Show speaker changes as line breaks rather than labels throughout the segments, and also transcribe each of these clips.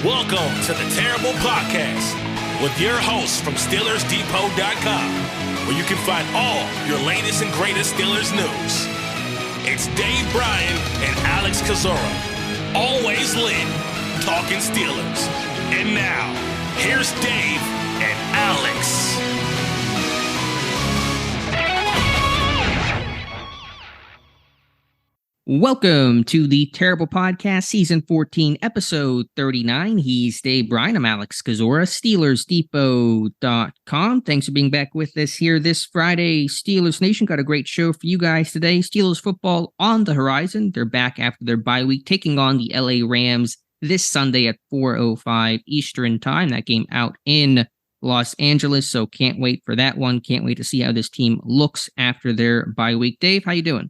Welcome to the Terrible Podcast with your hosts from SteelersDepot.com, where you can find all your latest and greatest Steelers news. It's Dave Bryan and Alex Kozora, always lit, talking Steelers. And now, here's Dave and Alex.
Welcome to the Terrible Podcast, Season 14, Episode 39. He's Dave Bryan. I'm Alex Kozora, SteelersDepot.com. Thanks for being back with us here this Friday. Steelers Nation got a great show for you guys today. Steelers football on the horizon. They're back after their bye week, taking on the LA Rams this Sunday at 4:05 Eastern Time. That game out in Los Angeles, so can't wait for that one. Can't wait to see how this team looks after their bye week. Dave, how you doing?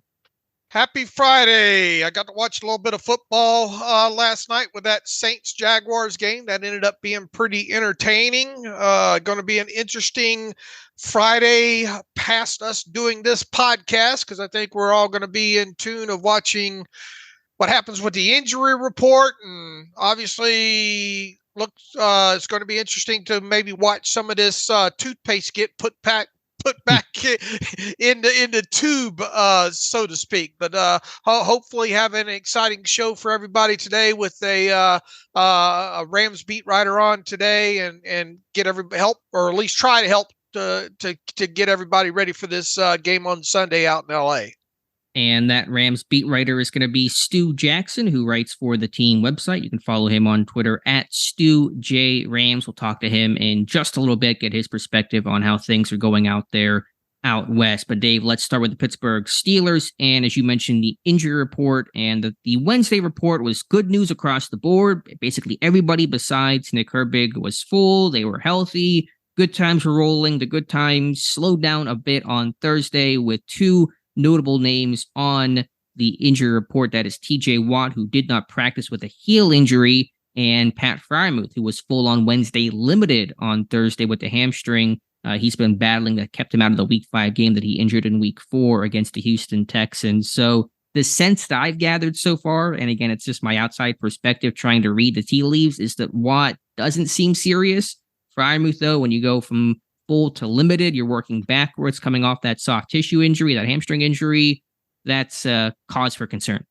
Happy Friday. I got to watch a little bit of football last night with that Saints-Jaguars game. That ended up being pretty entertaining. Going to be an interesting Friday past us doing this podcast, because I think we're all going to be in tune of watching what happens with the injury report. And obviously, it's going to be interesting to maybe watch some of this toothpaste get put back in the tube, so to speak. But hopefully have an exciting show for everybody today with a Rams beat writer on today, and get everybody help, or at least try to help to get everybody ready for this game on Sunday out in LA.
And that Rams beat writer is going to be Stu Jackson, who writes for the team website. You can follow him on Twitter at StuJRams. We'll talk to him in just a little bit, get his perspective on how things are going out there out west. But Dave, let's start with the Pittsburgh Steelers. And as you mentioned, the injury report and the Wednesday report was good news across the board. Basically everybody besides Nick Herbig was full. They were healthy. Good times were rolling. The good times slowed down a bit on Thursday with two notable names on the injury report. That is TJ Watt, who did not practice with a heel injury, and Pat Freiermuth, who was full on Wednesday, limited on Thursday with the hamstring. He's been battling that kept him out of the Week 5 game that he injured in Week 4 against the Houston Texans. So the sense that I've gathered so far, and again, it's just my outside perspective trying to read the tea leaves, is that Watt doesn't seem serious. Freiermuth, though, when you go from full to limited, you're working backwards, coming off that soft tissue injury, that hamstring injury. That's a cause for concern.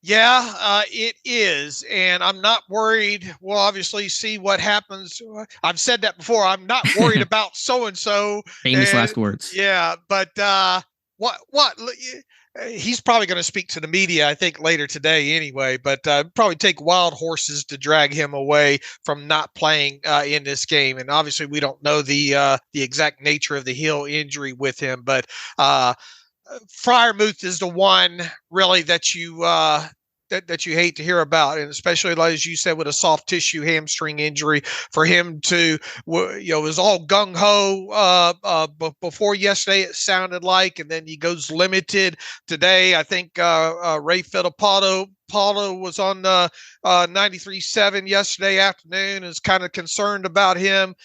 Yeah, it is. And I'm not worried. We'll obviously see what happens. I've said that before. I'm not worried about so-and-so.
Famous last words.
Yeah, but what? He's probably going to speak to the media, I think, later today anyway, but probably take wild horses to drag him away from not playing in this game. And obviously we don't know the exact nature of the heel injury with him, but Freiermuth is the one really that you that you hate to hear about, and especially, like, as you said, with a soft tissue hamstring injury, for him to, it was all gung ho before yesterday, it sounded like, and then he goes limited today. I think Ray Fittipaldo was on 93.7 yesterday afternoon, is kind of concerned about him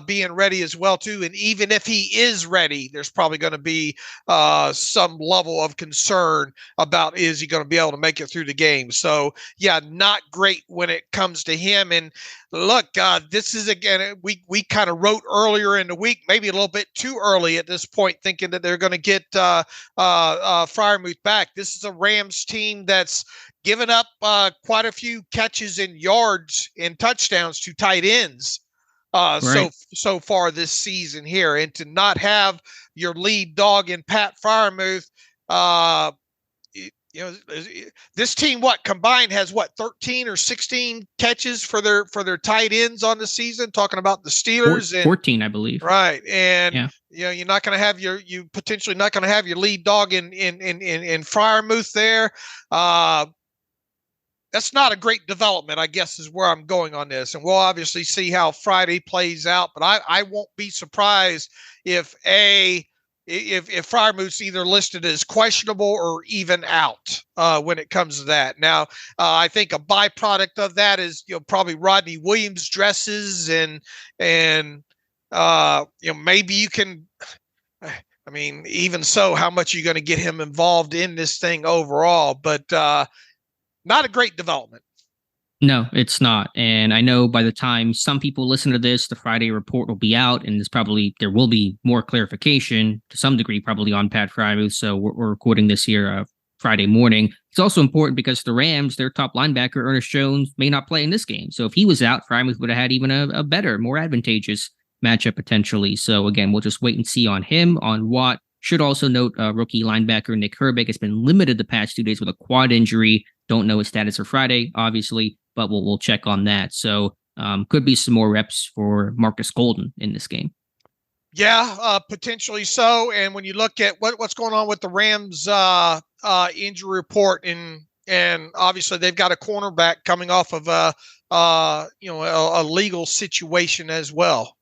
being ready as well too. And even if he is ready, there's probably going to be some level of concern about, is he going to be able to make it through the game? So yeah, not great when it comes to him. And look, this is, again, we kind of wrote earlier in the week, maybe a little bit too early at this point, thinking that they're going to get Freiermuth back. This is a Rams team that's given up quite a few catches and yards and touchdowns to tight ends
Right.
so far this season here. And to not have your lead dog in Pat Freiermuth, this team, combined has 13 or 16 catches for their tight ends on the season, talking about the Steelers.
14, I believe.
Right. And
yeah,
you're not going to have you potentially not going to have your lead dog in Freiermuth there. That's not a great development, I guess, is where I'm going on this. And we'll obviously see how Friday plays out, but I won't be surprised if Freiermuth's either listed as questionable or even out when it comes to that. Now, I think a byproduct of that is, probably Rodney Williams dresses and maybe you can, I mean, even so, how much are you going to get him involved in this thing overall? But not a great development.
No, it's not. And I know by the time some people listen to this, the Friday report will be out, and there will be more clarification to some degree, probably on Pat Freiermuth. So we're recording this here Friday morning. It's also important because the Rams, their top linebacker, Ernest Jones, may not play in this game. So if he was out, Freiermuth would have had even a better, more advantageous matchup potentially. So again, we'll just wait and see on him. On Watt, should also note rookie linebacker Nick Herbig has been limited the past 2 days with a quad injury. Don't know his status for Friday, obviously, but we'll check on that. So could be some more reps for Marcus Golden in this game.
Yeah, potentially so. And when you look at what's going on with the Rams injury report, and obviously they've got a cornerback coming off of a legal situation as well.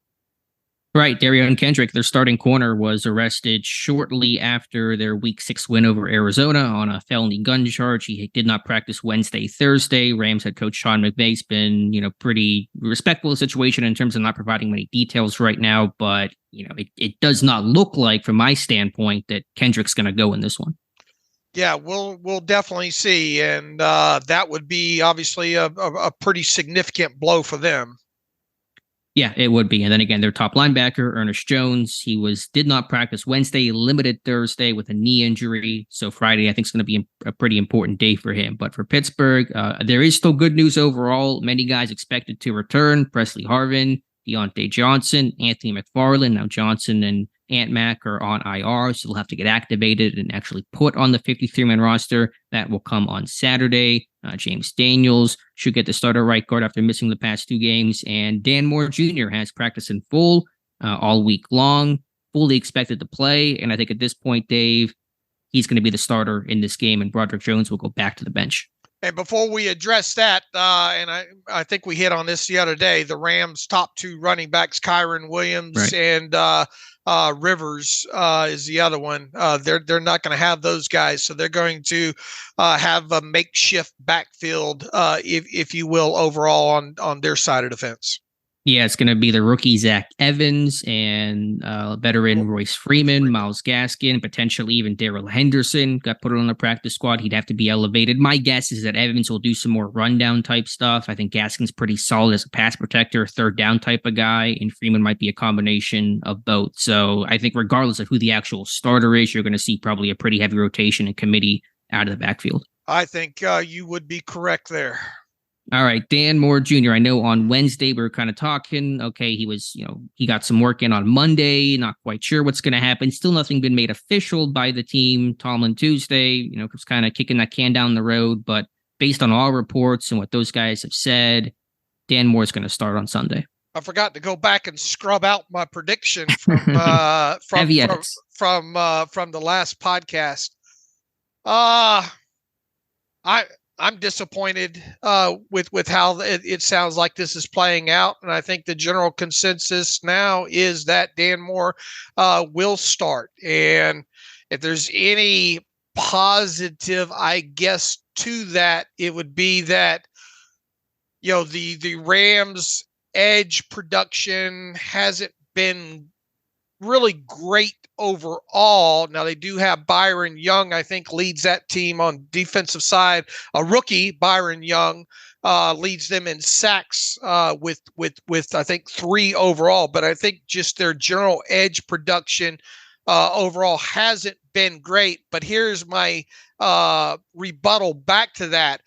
Right, Darion Kendrick, their starting corner, was arrested shortly after their Week 6 win over Arizona on a felony gun charge. He did not practice Wednesday, Thursday. Rams head coach Sean McVay's been, pretty respectful of the situation in terms of not providing many details right now. But, it does not look like, from my standpoint, that Kendrick's going to go in this one.
Yeah, we'll definitely see, and that would be obviously a pretty significant blow for them.
Yeah, it would be. And then again, their top linebacker, Ernest Jones, did not practice Wednesday, limited Thursday with a knee injury. So Friday, I think, is going to be a pretty important day for him. But for Pittsburgh, there is still good news overall. Many guys expected to return. Presley Harvin, Deontay Johnson, Anthony McFarland. Now Johnson and Ant Mac are on IR, so they'll have to get activated and actually put on the 53-man roster. That will come on Saturday. James Daniels should get the starter right guard after missing the past 2 games. And Dan Moore Jr. has practiced in full all week long, fully expected to play. And I think at this point, Dave, he's going to be the starter in this game, and Broderick Jones will go back to the bench. And
before we address that, and I think we hit on this the other day, the Rams' top 2 running backs, Kyron Williams, right, and Rivers is the other one. They're not going to have those guys, so they're going to have a makeshift backfield, if you will, overall on their side of the fence.
Yeah, it's going to be the rookie Zach Evans and veteran Royce Freeman, Myles Gaskin, potentially even Darrell Henderson got put on the practice squad. He'd have to be elevated. My guess is that Evans will do some more rundown type stuff. I think Gaskin's pretty solid as a pass protector, third down type of guy, and Freeman might be a combination of both. So I think regardless of who the actual starter is, you're going to see probably a pretty heavy rotation and committee out of the backfield.
I think you would be correct there.
All right, Dan Moore Jr. I know on Wednesday we were kind of talking. Okay, he got some work in on Monday. Not quite sure what's going to happen. Still nothing been made official by the team. Tomlin Tuesday, was kind of kicking that can down the road. But based on all reports and what those guys have said, Dan Moore's going to start on Sunday.
I forgot to go back and scrub out my prediction from the last podcast. I'm disappointed with how it sounds like this is playing out, and I think the general consensus now is that Dan Moore will start. And if there's any positive, I guess, to that, it would be that the Rams' edge production hasn't been really great overall. Now they do have Byron Young, I think, leads that team on defensive side. A rookie, Byron Young, leads them in sacks with I think 3 overall. But I think just their general edge production overall hasn't been great. But here's my rebuttal back to that.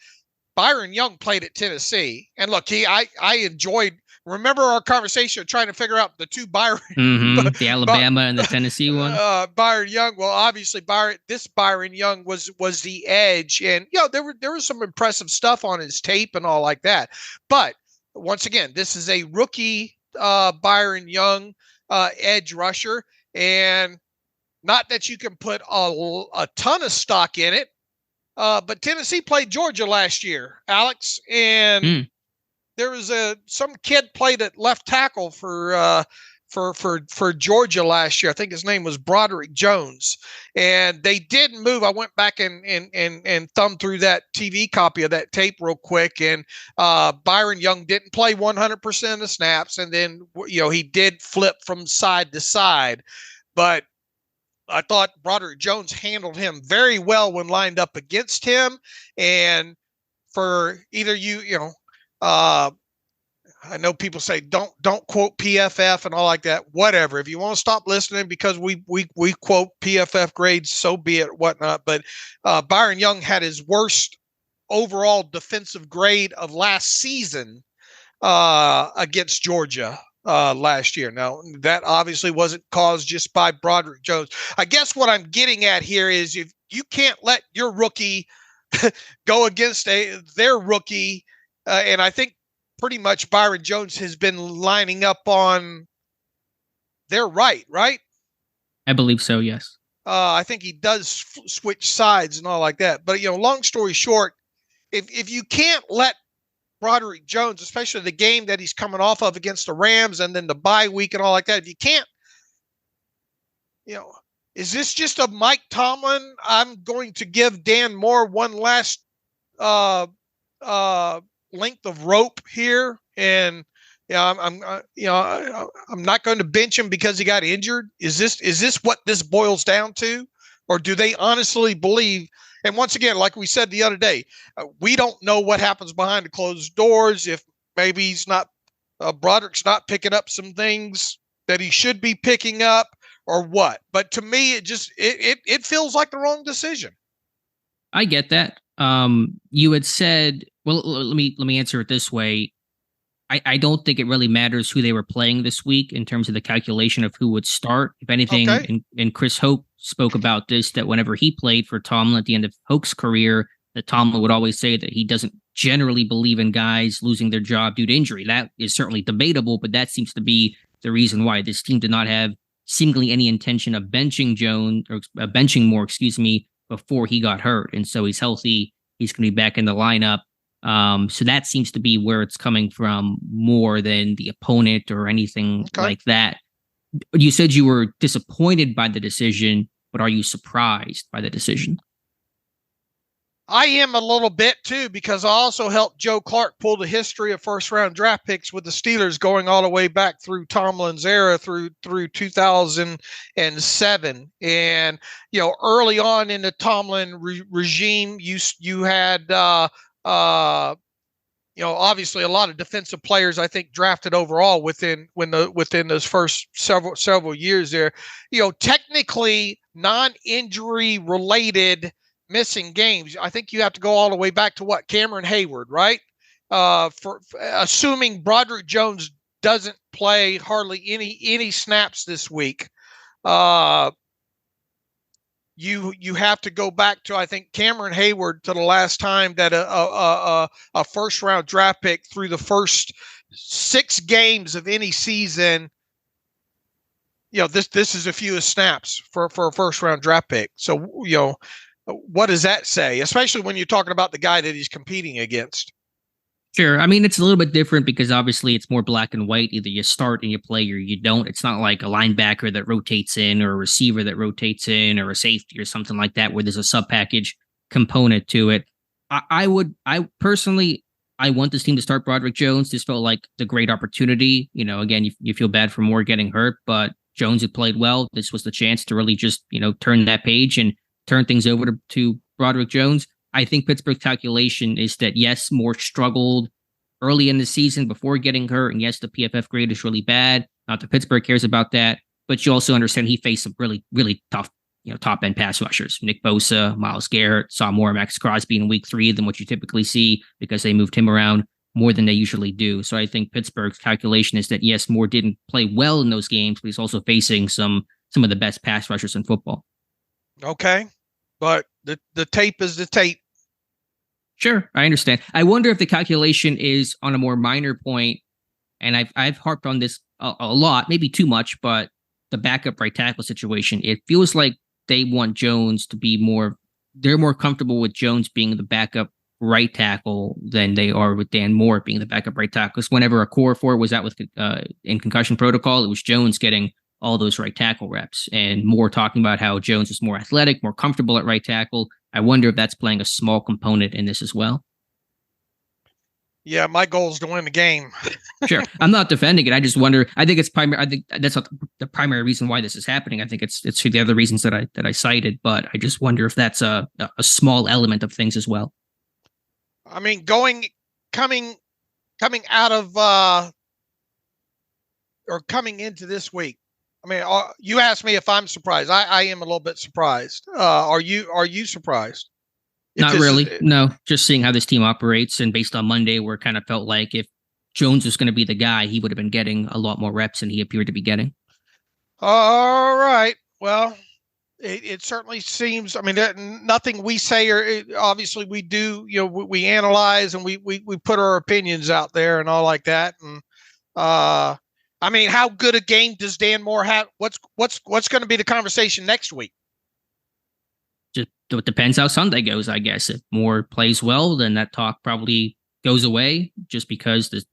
Byron Young played at Tennessee, and look, I enjoyed. Remember our conversation of trying to figure out the 2 Byron,
the Alabama and the Tennessee one.
Byron Young. Well, obviously Byron Young was the edge, and there was some impressive stuff on his tape and all like that. But once again, this is a rookie Byron Young edge rusher, and not that you can put a ton of stock in it. But Tennessee played Georgia last year, Alex, and there was some kid played at left tackle for Georgia last year. I think his name was Broderick Jones, and they did move. I went back and thumbed through that TV copy of that tape real quick, and Byron Young didn't play 100% of the snaps, and then he did flip from side to side, but I thought Broderick Jones handled him very well when lined up against him. And for either I know people say don't quote PFF and all like that. Whatever. If you want to stop listening because we quote PFF grades, so be it. Whatnot. But Byron Young had his worst overall defensive grade of last season against Georgia last year. Now, that obviously wasn't caused just by Broderick Jones. I guess what I'm getting at here is if you can't let your rookie go against their rookie, and I think pretty much Byron Jones has been lining up on their right?
I believe so, yes.
I think he does switch sides and all like that. But, long story short, if you can't let Broderick Jones, especially the game that he's coming off of against the Rams and then the bye week and all like that, if you can't, is this just a Mike Tomlin? I'm going to give Dan Moore one last length of rope here, and I'm not going to bench him because he got injured. Is this what this boils down to, or do they honestly believe? And once again, like we said the other day, we don't know what happens behind the closed doors. If maybe he's not, Broderick's not picking up some things that he should be picking up, or what. But to me, it feels like the wrong decision.
I get that. You had said, well, let me answer it this way. I don't think it really matters who they were playing this week in terms of the calculation of who would start. If anything,
okay.
and Chris Hope spoke about this, that whenever he played for Tomlin at the end of Hoke's career, that Tomlin would always say that he doesn't generally believe in guys losing their job due to injury. That is certainly debatable, but that seems to be the reason why this team did not have seemingly any intention of benching Jones or benching Moore, before he got hurt. And so he's healthy. He's going to be back in the lineup. So that seems to be where it's coming from more than the opponent or anything like that. You said you were disappointed by the decision, but are you surprised by the decision?
I am a little bit too, because I also helped Joe Clark pull the history of first round draft picks with the Steelers going all the way back through Tomlin's era through 2007. And, early on in the Tomlin regime, you had, obviously a lot of defensive players, I think, drafted overall within those first several years there, technically non-injury related missing games. I think you have to go all the way back to Cameron Hayward, right? For assuming Broderick Jones doesn't play hardly any snaps this week. You have to go back to, I think, Cameron Hayward to the last time that a first round draft pick through the first 6 games of any season. This is a few snaps for a first round draft pick. So, what does that say, especially when you're talking about the guy that he's competing against?
Sure. I mean, it's a little bit different because obviously it's more black and white. Either you start and you play or you don't. It's not like a linebacker that rotates in or a receiver that rotates in or a safety or something like that where there's a sub-package component to it. I personally want this team to start Broderick Jones. This felt like the great opportunity. Again, you feel bad for Moore getting hurt, but Jones had played well. This was the chance to really just, turn that page and turn things over to Broderick Jones. I think Pittsburgh's calculation is that, yes, Moore struggled early in the season before getting hurt. And yes, the PFF grade is really bad. Not that Pittsburgh cares about that, but you also understand he faced some really, really tough, top end pass rushers. Nick Bosa, Myles Garrett, saw more Max Crosby in week 3 than what you typically see because they moved him around more than they usually do. So I think Pittsburgh's calculation is that, yes, Moore didn't play well in those games, but he's also facing some of the best pass rushers in football.
Okay. But the tape is the tape.
Sure, I understand. I wonder if the calculation is on a more minor point, and I've harped on this a lot, maybe too much, but the backup right tackle situation, it feels like they want Jones to be they're more comfortable with Jones being the backup right tackle than they are with Dan Moore being the backup right tackle. Because whenever a core 4 was out with in concussion protocol, it was Jones getting all those right tackle reps, and Moore talking about how Jones is more athletic, more comfortable at right tackle. I wonder if that's playing a small component in this as well.
Yeah, my goal is to win the game.
Sure. I'm not defending it. I just wonder, I think that's not the primary reason why this is happening. I think it's for the other reasons that I cited, but I just wonder if that's a small element of things as well.
I mean, coming coming out of or coming into this week. I mean, you asked me if I'm surprised. I am a little bit surprised. Are you surprised?
Not really. No, just seeing how this team operates, and based on Monday, where it kind of felt like if Jones was going to be the guy, he would have been getting a lot more reps than he appeared to be getting.
All right. Well, it certainly seems. I mean, nothing we say, or obviously we do. You know, we analyze and we put our opinions out there and all like that. And I mean, how good a game does Dan Moore have? What's going to be the conversation next week?
Just it depends how Sunday goes, I guess. If Moore plays well, then that talk probably goes away, just because the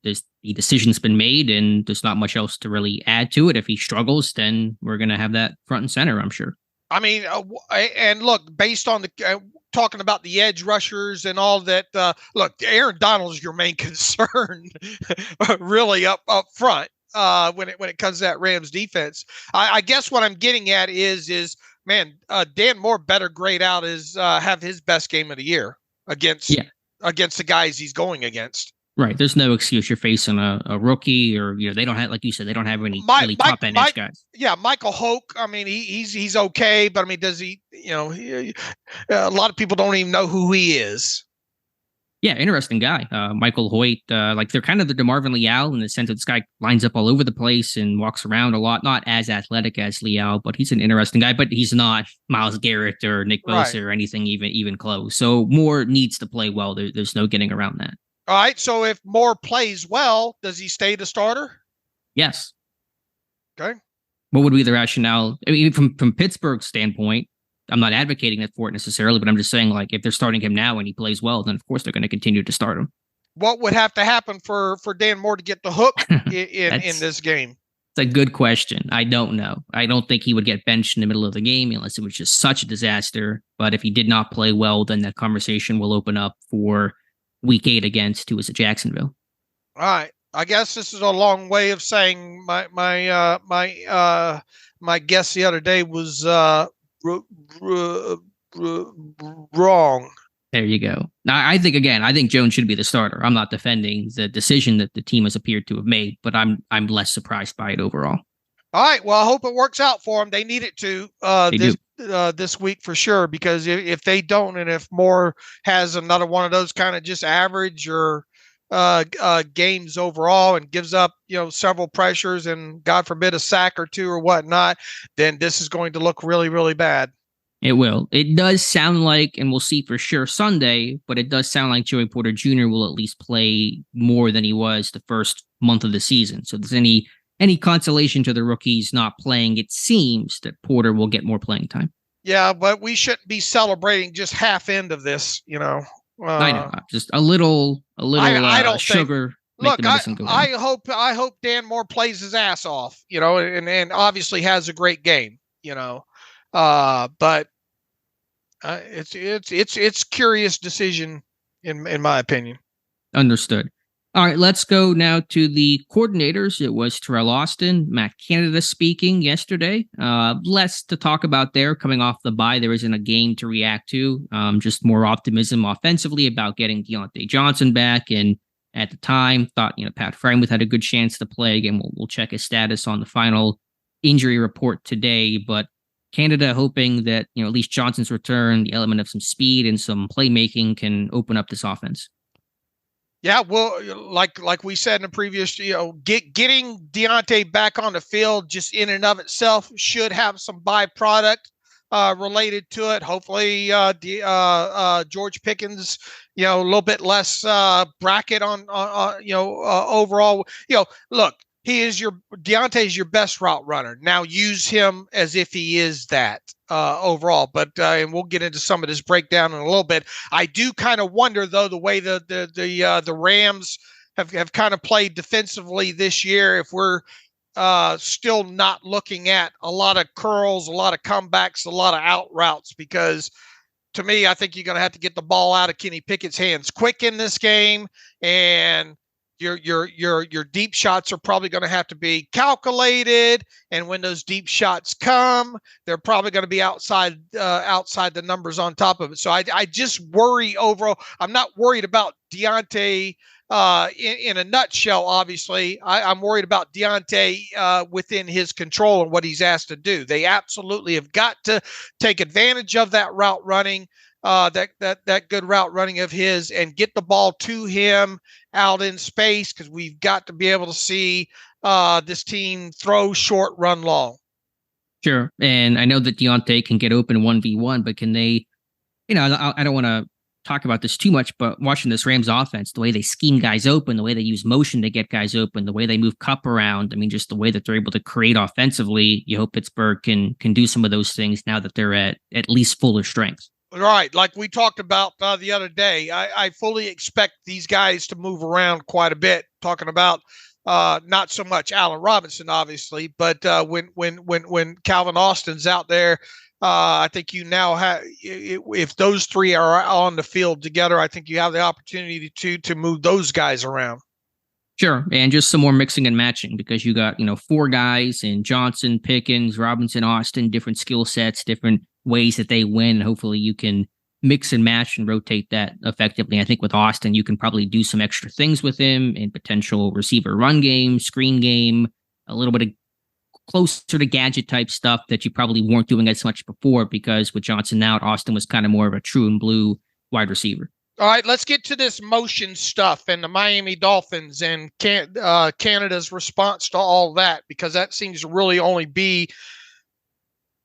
decision's been made and there's not much else to really add to it. If he struggles, then we're going to have that front and center, I'm sure.
I mean, and look, based on the talking about the edge rushers and all that, look, Aaron Donald is your main concern, really up front when it comes to that Rams defense. I guess what I'm getting at is man, Dan Moore better grade out have his best game of the year against the guys he's going against.
Right. There's no excuse. You're facing a rookie, or they don't have, like you said, they don't have any really top end edge guys.
Yeah, Michael Hoke. I mean, he's okay, but I mean, does he? A lot of people don't even know who he is.
Yeah, interesting guy. Michael Hoyt. Like they're kind of the DeMarvin Leal in the sense that this guy lines up all over the place and walks around a lot. Not as athletic as Leal, but he's an interesting guy. But he's not Myles Garrett or Nick Bosa or anything even close. So Moore needs to play well. There's no getting around that.
All right. So if Moore plays well, does he stay the starter?
Yes.
Okay.
What would be the rationale? I mean, from Pittsburgh's standpoint, I'm not advocating that for it necessarily, but I'm just saying, like, if they're starting him now and he plays well, then of course they're going to continue to start him.
What would have to happen for Dan Moore to get the hook in this game?
It's a good question. I don't know. I don't think he would get benched in the middle of the game unless it was just such a disaster. But if he did not play well, then that conversation will open up for Week 8 against who is at Jacksonville.
All right. I guess this is a long way of saying my guess the other day was wrong.
There you go. Now, I think Jones should be the starter. I'm not defending the decision that the team has appeared to have made, but I'm less surprised by it overall.
All right. Well, I hope it works out for them. They need it to this week for sure, because if they don't, and if Moore has another one of those kind of just average or games overall and gives up, several pressures and God forbid a sack or two or whatnot, then this is going to look really, really bad.
It will. It does sound like, and we'll see for sure Sunday, but it does sound like Joey Porter Jr. will at least play more than he was the first month of the season. So if there's any consolation to the rookies not playing, it seems that Porter will get more playing time.
Yeah, but we shouldn't be celebrating just half end of this,
I know, just a little sugar.
Look, I hope Dan Moore plays his ass off, and obviously has a great game, but it's curious decision in my opinion.
Understood. All right, let's go now to the coordinators. It was Teryl Austin, Matt Canada speaking yesterday. Less to talk about there. Coming off the bye, there isn't a game to react to. Just more optimism offensively about getting Deontay Johnson back. And at the time, thought Pat Freiermuth had a good chance to play. Again, we'll check his status on the final injury report today. But Canada hoping that at least Johnson's return, the element of some speed and some playmaking, can open up this offense.
Yeah, well, like we said in the previous, getting Deontay back on the field just in and of itself should have some byproduct related to it. Hopefully, George Pickens, a little bit less bracket on overall. Look, Deontay is your best route runner. Now use him as if he is that overall. But and we'll get into some of this breakdown in a little bit. I do kind of wonder though the way the Rams have kind of played defensively this year. If we're still not looking at a lot of curls, a lot of comebacks, a lot of out routes, because to me, I think you're going to have to get the ball out of Kenny Pickett's hands quick in this game, and your deep shots are probably going to have to be calculated, and when those deep shots come, they're probably going to be outside the numbers on top of it. So I just worry overall. I'm not worried about Deontay in a nutshell, obviously, I'm worried about Deontay within his control and what he's asked to do. They absolutely have got to take advantage of that route running, that good route running of his, and get the ball to him out in space, because we've got to be able to see this team throw short, run long.
Sure. And I know that Deontay can get open 1v1, but can they, I don't want to talk about this too much, but watching this Rams offense, the way they scheme guys open, the way they use motion to get guys open, the way they move Kupp around, I mean, just the way that they're able to create offensively, you hope Pittsburgh can do some of those things now that they're at least fuller strength.
Right. Like we talked about the other day, I fully expect these guys to move around quite a bit, talking about not so much Allen Robinson, obviously, but when Calvin Austin's out there, I think you now have, if those three are on the field together, I think you have the opportunity to move those guys around.
Sure. And just some more mixing and matching, because you got, 4 guys in Johnson, Pickens, Robinson, Austin, different skill sets, different ways that they win. Hopefully you can mix and match and rotate that effectively. I think with Austin, you can probably do some extra things with him in potential receiver run game, screen game, a little bit of closer to gadget type stuff that you probably weren't doing as much before, because with Johnson out, Austin was kind of more of a true and blue wide receiver.
All right, let's get to this motion stuff and the Miami Dolphins and Canada's response to all that, because that seems to really only be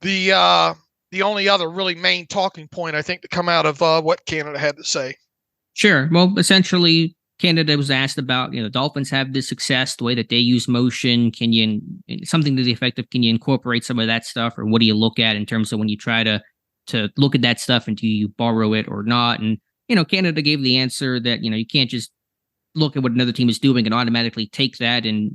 the only other really main talking point, I think, to come out of what Canada had to say.
Sure. Well, essentially, Canada was asked about, the Dolphins have this success, the way that they use motion. Can you, something to the effect of, can you incorporate some of that stuff, or what do you look at in terms of when you try to look at that stuff, and do you borrow it or not? And, Canada gave the answer that, you can't just look at what another team is doing and automatically take that and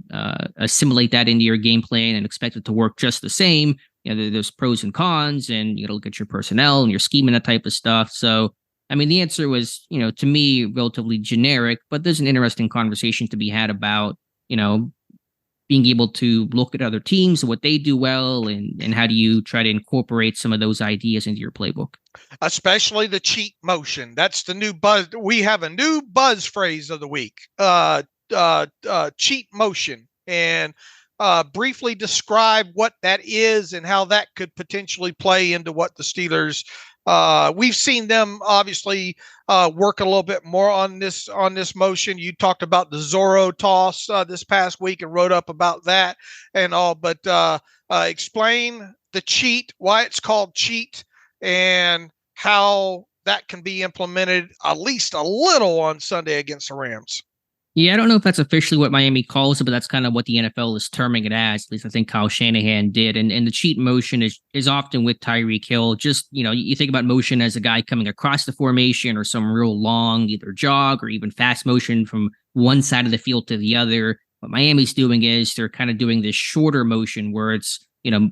assimilate that into your game plan and expect it to work just the same. There's pros and cons, and you got to look at your personnel and your scheme and that type of stuff. So, I mean, the answer was, to me, relatively generic, but there's an interesting conversation to be had about, being able to look at other teams and what they do well, and how do you try to incorporate some of those ideas into your playbook.
Especially the cheat motion. That's the new buzz. We have a new buzz phrase of the week, cheat motion. And briefly describe what that is and how that could potentially play into what the Steelers, we've seen them obviously work a little bit more on this motion. You talked about the Zorro toss this past week and wrote up about that and all, but explain the cheat, why it's called cheat, and how that can be implemented at least a little on Sunday against the Rams.
Yeah, I don't know if that's officially what Miami calls it, but that's kind of what the NFL is terming it as. At least I think Kyle Shanahan did. And the cheat motion is often with Tyreek Hill. Just, you think about motion as a guy coming across the formation, or some real long either jog or even fast motion from one side of the field to the other. What Miami's doing is they're kind of doing this shorter motion where it's,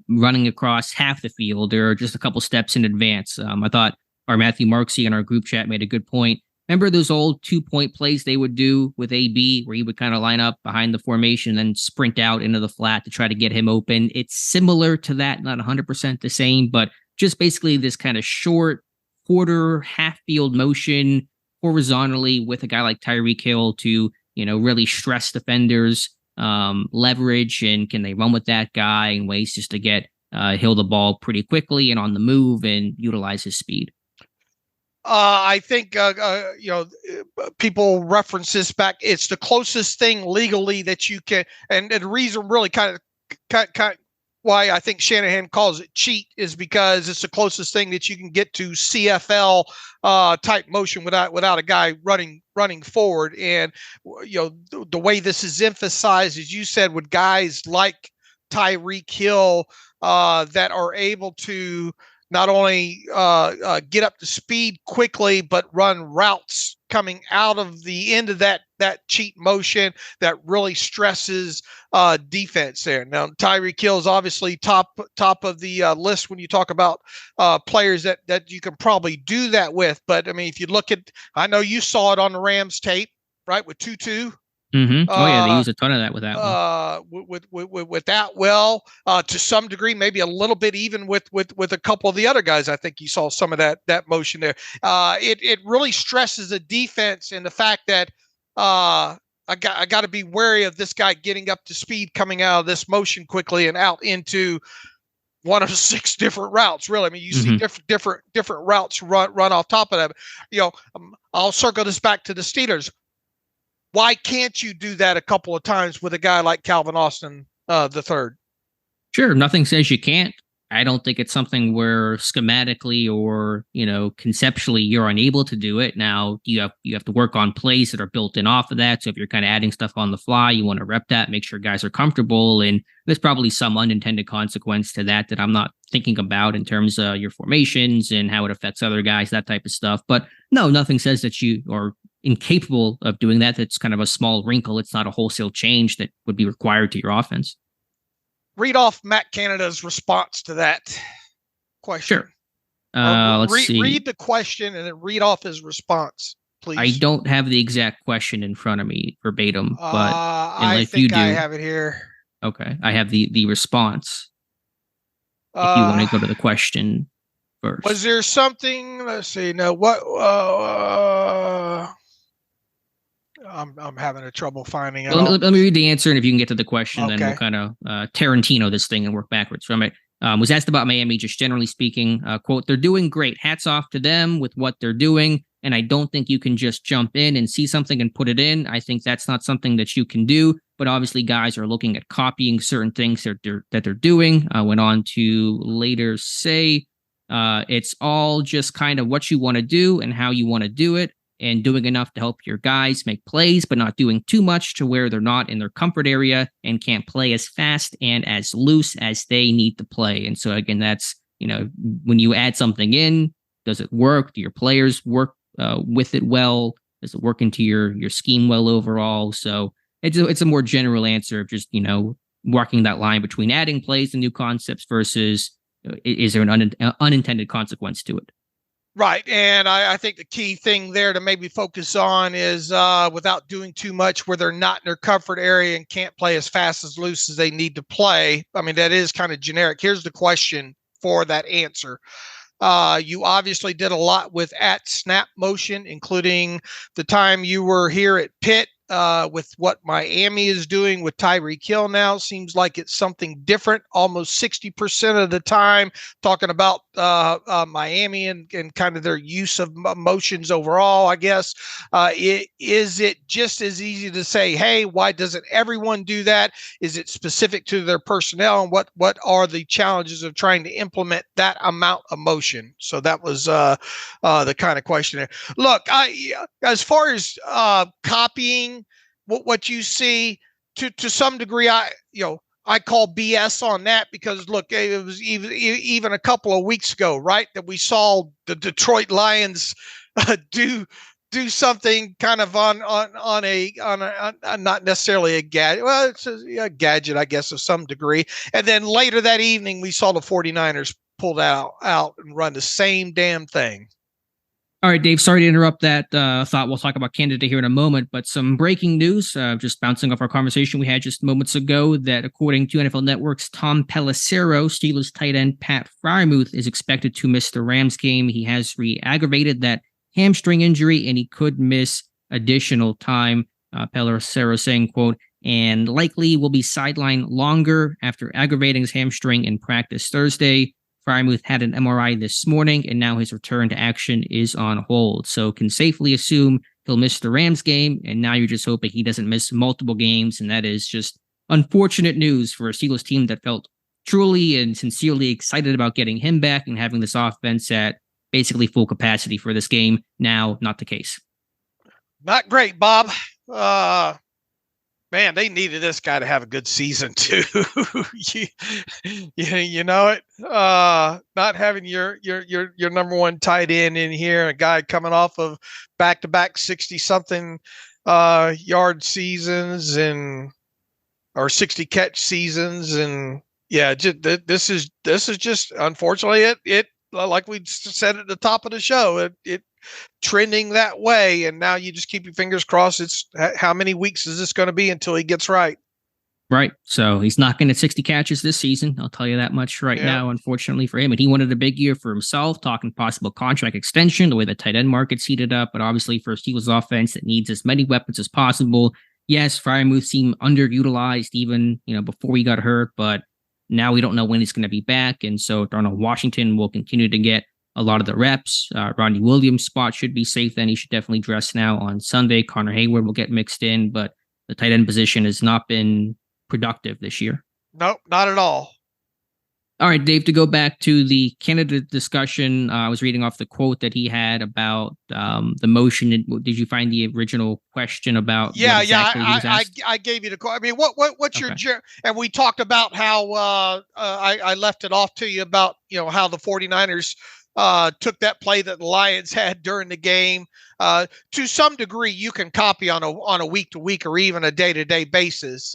running across half the field or just a couple steps in advance. I thought our Matthew Marksy in our group chat made a good point. Remember those old 2-point plays they would do with AB, where he would kind of line up behind the formation and then sprint out into the flat to try to get him open? It's similar to that, not 100% the same, but just basically this kind of short quarter half field motion horizontally with a guy like Tyreek Hill to, really stress defenders, leverage, and can they run with that guy in ways just to get Hill the ball pretty quickly and on the move and utilize his speed.
I think, people reference this back. It's the closest thing legally that you can. And the reason really kind of why I think Shanahan calls it cheat is because it's the closest thing that you can get to CFL type motion without a guy running forward. And, the way this is emphasized, as you said, with guys like Tyreek Hill that are able to not only get up to speed quickly, but run routes coming out of the end of that cheat motion that really stresses defense there. Now, Tyreek Hill is obviously top of the list when you talk about players that you can probably do that with. But, I mean, if you look at, I know you saw it on the Rams tape, right, with Tutu.
Mm-hmm. Oh yeah, they use a ton of that with that
one. With that, well, to some degree, maybe a little bit even with a couple of the other guys. I think you saw some of that motion there. It really stresses the defense and the fact that I got to be wary of this guy getting up to speed, coming out of this motion quickly and out into one of 6 different routes. Really, I mean, you see different routes run off top of that. I'll circle this back to the Steelers. Why can't you do that a couple of times with a guy like Calvin Austin the third?
Sure, nothing says you can't. I don't think it's something where schematically or, conceptually you're unable to do it. Now you have to work on plays that are built in off of that. So if you're kind of adding stuff on the fly, you want to rep that, make sure guys are comfortable. And there's probably some unintended consequence to that I'm not thinking about in terms of your formations and how it affects other guys, that type of stuff. But no, nothing says that you are incapable of doing that. That's kind of a small wrinkle. It's not a wholesale change that would be required to your offense.
Read off Matt Canada's response to that question.
Sure. Let's see.
Read the question and then read off his response, please.
I don't have the exact question in front of me verbatim, but
I think I have it here.
Okay, I have the response. If you want to go to the question first.
Was there something? Let's see. No, what? I'm having a trouble finding it.
Let me read the answer, and if you can get to the question, then we'll kind of Tarantino this thing and work backwards from it. Was asked about Miami, just generally speaking. Quote, they're doing great. Hats off to them with what they're doing. And I don't think you can just jump in and see something and put it in. I think that's not something that you can do. But obviously, guys are looking at copying certain things that they're doing. Went on to later say, it's all just kind of what you want to do and how you want to do it, and doing enough to help your guys make plays, but not doing too much to where they're not in their comfort area and can't play as fast and as loose as they need to play. And so again, that's, when you add something in, does it work? Do your players work with it well? Does it work into your scheme well overall? So it's a more general answer of just, walking that line between adding plays and new concepts versus is there an unintended consequence to it?
Right. And I think the key thing there to maybe focus on is without doing too much where they're not in their comfort area and can't play as fast as loose as they need to play. I mean, that is kind of generic. Here's the question for that answer. You obviously did a lot with at snap motion, including the time you were here at Pitt. With what Miami is doing with Tyreek Hill now, seems like it's something different almost 60% of the time, talking about Miami and kind of their use of motions overall, I guess. Is it just as easy to say, hey, why doesn't everyone do that? Is it specific to their personnel? And what are the challenges of trying to implement that amount of motion? So that was the kind of question there. Look, as far as copying what you see to some degree, I call BS on that, because look, it was even a couple of weeks ago, right, that we saw the Detroit Lions do something kind of on a not necessarily a gadget. Well, it's a gadget, I guess, of some degree. And then later that evening, we saw the 49ers pull out and run the same damn thing.
All right, Dave, sorry to interrupt that thought. We'll talk about Canada here in a moment, but some breaking news, just bouncing off our conversation we had just moments ago, that according to NFL Network's Tom Pelissero, Steelers tight end Pat Freiermuth is expected to miss the Rams game. He has re-aggravated that hamstring injury, and he could miss additional time. Pelissero saying, quote, and likely will be sidelined longer after aggravating his hamstring in practice Thursday. Freiermuth had an MRI this morning, and now his return to action is on hold. So can safely assume he'll miss the Rams game, and now you're just hoping he doesn't miss multiple games, and that is just unfortunate news for a Steelers team that felt truly and sincerely excited about getting him back and having this offense at basically full capacity for this game. Now, not the case. Not great, Bob.
Man, they needed this guy to have a good season too. you know it. Not having your number one tight end in here, a guy coming off of back-to-back 60-something yard seasons or 60 catch seasons, and yeah, this is just unfortunately it like we said at the top of the show, it trending that way, and now you just keep your fingers crossed. It's how many weeks is this going to be until he gets right?
Right. So he's not going to 60 catches this season. I'll tell you that much right now, unfortunately for him. And he wanted a big year for himself, talking possible contract extension, the way the tight end market's heated up. But obviously for a Steelers offense that needs as many weapons as possible. Yes, Freiermuth seemed underutilized even, before he got hurt, but now we don't know when he's going to be back. And so Darnell Washington will continue to get a lot of the reps. Rodney Williams' spot should be safe. Then he should definitely dress now on Sunday. Connor Hayward will get mixed in, but the tight end position has not been productive this year.
Nope, not at all.
All right, Dave, to go back to the Canada discussion, I was reading off the quote that he had about the motion. Did you find the original question about?
I gave you the quote. I mean, what's your and we talked about how I left it off to you about how the 49ers took that play that the Lions had during the game. To some degree, you can copy on a week-to-week or even a day-to-day basis.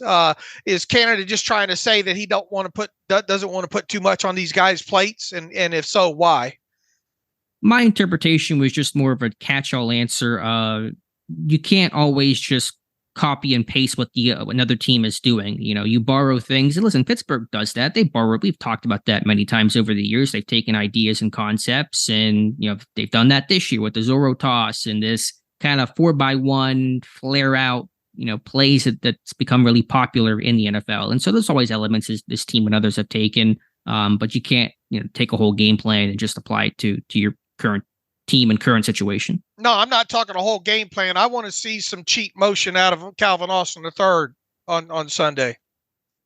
Is Canada just trying to say that he doesn't want to put too much on these guys' plates? And if so, why?
My interpretation was just more of a catch-all answer. You can't always just copy and paste what another team is doing. You borrow things. And listen, Pittsburgh does that. They borrow. We've talked about that many times over the years. They've taken ideas and concepts, and they've done that this year with the Zorro toss and this kind of 4x1 flare out, plays that's become really popular in the NFL. And so there's always elements this team and others have taken, but you can't take a whole game plan and just apply it to your current team and current situation.
No, I'm not talking a whole game plan. I want to see some cheat motion out of Calvin Austin III on Sunday.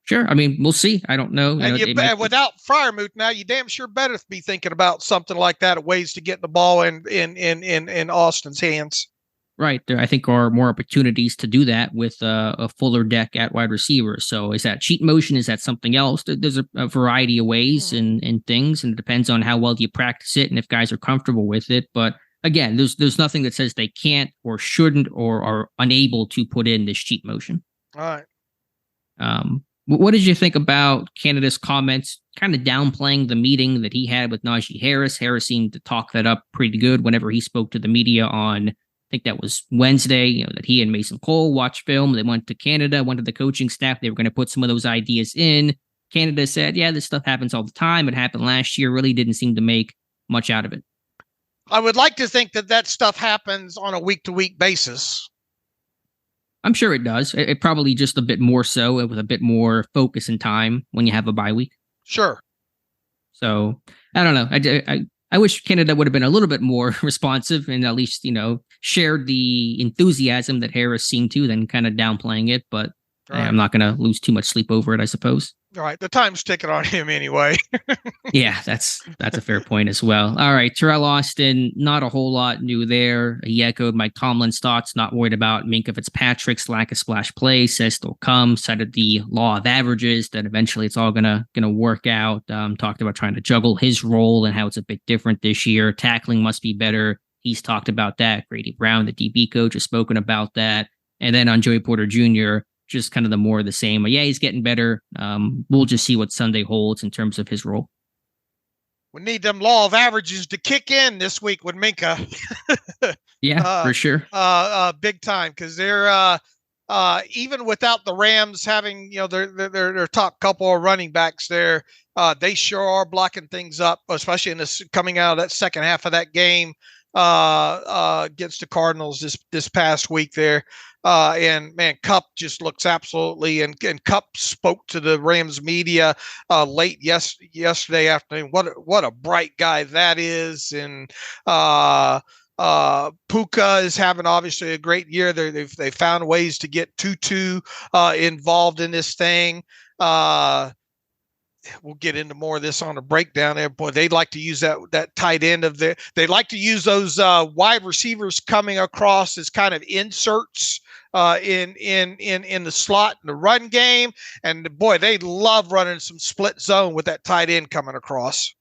Sure. I mean, we'll see. I don't know.
And without Freiermuth now, you damn sure better be thinking about something like that, ways to get the ball in Austin's hands.
Right. There, I think, are more opportunities to do that with a fuller deck at wide receiver. So is that cheat motion? Is that something else? There's a variety of ways and things, and it depends on how well you practice it and if guys are comfortable with it. But again, there's nothing that says they can't or shouldn't or are unable to put in this cheat motion.
All right.
What did you think about Canada's comments, kind of downplaying the meeting that he had with Najee Harris? Harris seemed to talk that up pretty good whenever he spoke to the media on, I think that was Wednesday, that he and Mason Cole watched film. They went to Canada, went to the coaching staff. They were going to put some of those ideas in. Canada said, yeah, this stuff happens all the time. It happened last year. Really didn't seem to make much out of it.
I would like to think that stuff happens on a week-to-week basis.
I'm sure it does. It probably just a bit more so with a bit more focus and time when you have a bye week.
Sure.
So I don't know. I wish Canada would have been a little bit more responsive and at least, shared the enthusiasm that Harris seemed to, then kind of downplaying it. But right. I'm not going to lose too much sleep over it, I suppose.
All right. The time's ticking on him anyway.
Yeah, that's a fair point as well. All right. Teryl Austin, not a whole lot new there. He echoed Mike Tomlin's thoughts, not worried about Minkah Fitzpatrick's lack of splash play, says they'll come, cited the law of averages, that eventually it's all gonna work out. Talked about trying to juggle his role and how it's a bit different this year. Tackling must be better. He's talked about that. Grady Brown, the DB coach, has spoken about that. And then on Joey Porter Jr., just kind of the more of the same. But yeah, he's getting better. We'll just see what Sunday holds in terms of his role.
We need them law of averages to kick in this week with Minkah.
Yeah, for sure.
Big time, because they're even without the Rams having their top couple of running backs there, they sure are blocking things up, especially in this coming out of that second half of that game against the Cardinals this past week there. And man, Kupp just looks absolutely, and Kupp spoke to the Rams media late yesterday afternoon. What a bright guy that is. And Puka is having obviously a great year. They found ways to get Tutu involved in this thing. We'll get into more of this on a breakdown there. Boy, they'd like to use that tight end they like to use those wide receivers coming across as kind of inserts in the slot in the run game. And boy, they love running some split zone with that tight end coming across.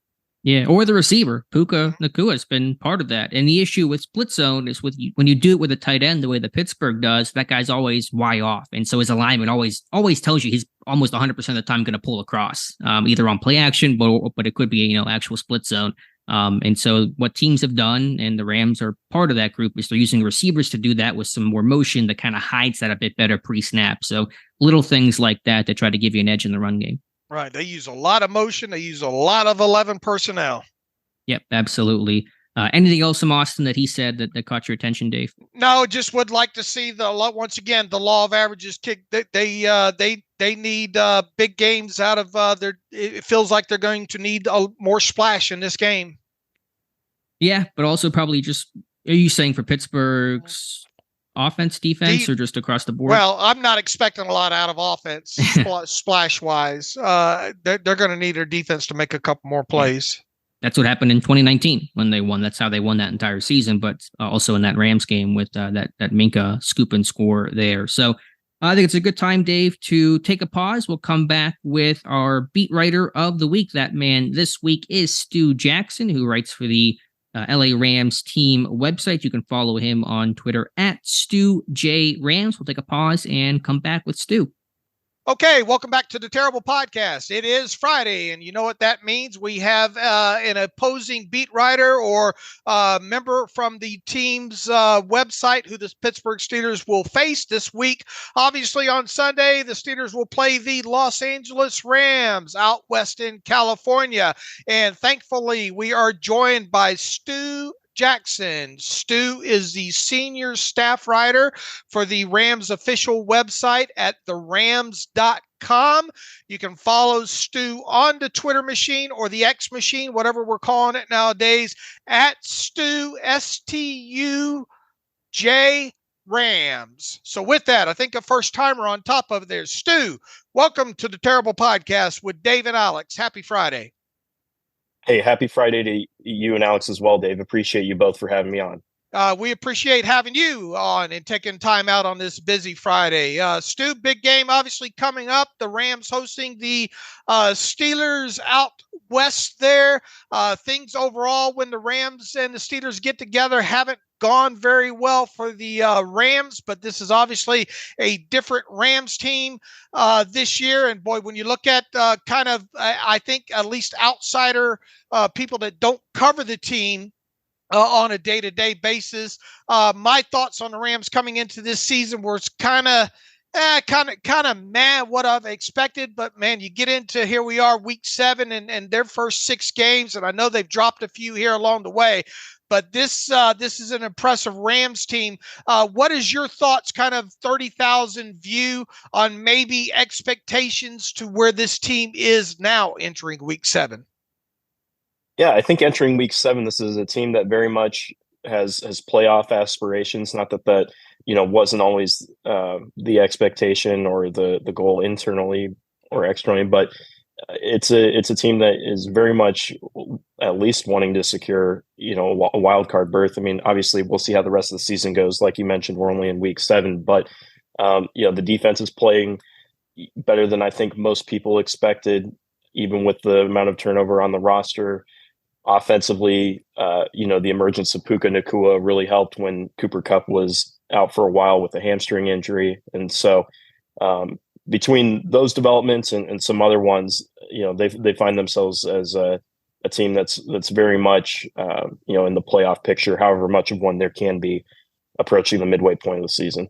Yeah, or the receiver. Puka Nacua has been part of that. And the issue with split zone is when you do it with a tight end the way that Pittsburgh does, that guy's always wide off. And so his alignment always tells you he's almost 100% of the time going to pull across, either on play action, but it could be, actual split zone. And so what teams have done, and the Rams are part of that group, is they're using receivers to do that with some more motion that kind of hides that a bit better pre-snap. So little things like that to try to give you an edge in the run game.
Right. They use a lot of motion. They use a lot of 11 personnel.
Yep, absolutely. Anything else from Austin that he said that caught your attention, Dave?
No, just would like to see once again the law of averages kick. They need big games out of their. It feels like they're going to need more splash in this game.
Yeah, but also probably just. Are you saying for Pittsburgh's offense, defense, or just across the board?
Well, I'm not expecting a lot out of offense splash wise. They're going to need their defense to make a couple more plays.
Yeah. That's what happened in 2019 when they won. That's how they won that entire season, but also in that Rams game with that Minka scoop and score there. So I think it's a good time, Dave, to take a pause. We'll come back with our beat writer of the week. That man this week is Stu Jackson, who writes for the LA Rams team website. You can follow him on Twitter at StuJRams. We'll take a pause and come back with Stu.
Okay, welcome back to the Terrible Podcast. It is Friday, and you know what that means. We have an opposing beat writer or member from the team's website who the Pittsburgh Steelers will face this week. Obviously, on Sunday, the Steelers will play the Los Angeles Rams out west in California. And thankfully, we are joined by Stu Jackson. Stu is the senior staff writer for the Rams official website at therams.com. You can follow Stu on the Twitter machine or the X machine, whatever we're calling it nowadays, at Stu, STUJ Rams. So with that, I think a first timer on top of there. Stu, welcome to the Terrible Podcast with Dave and Alex. Happy Friday.
Hey, happy Friday to you and Alex as well, Dave. Appreciate you both for having me on.
We appreciate having you on and taking time out on this busy Friday. Stu, big game obviously coming up. The Rams hosting the Steelers out west there. Things overall when the Rams and the Steelers get together haven't gone very well for the Rams, but this is obviously a different Rams team this year. And boy, when you look at I think at least outsider people that don't cover the team on a day-to-day basis, my thoughts on the Rams coming into this season were kind of mad what I've expected, but man, you get into here we are week 7 and their first 6 games, and I know they've dropped a few here along the way. But this is an impressive Rams team. What is your thoughts, kind of 30,000 view on maybe expectations to where this team is now entering week 7?
Yeah, I think entering week 7, this is a team that very much has playoff aspirations. Not that wasn't always the expectation or the goal internally or externally, but it's a team that is very much at least wanting to secure, a wild card berth. I mean, obviously we'll see how the rest of the season goes. Like you mentioned, we're only in week 7, but the defense is playing better than I think most people expected, even with the amount of turnover on the roster. Offensively, the emergence of Puka Nacua really helped when Cooper Kupp was out for a while with a hamstring injury. And so between those developments and some other ones, they find themselves as a team that's very much in the playoff picture, however much of one there can be approaching the midway point of the season.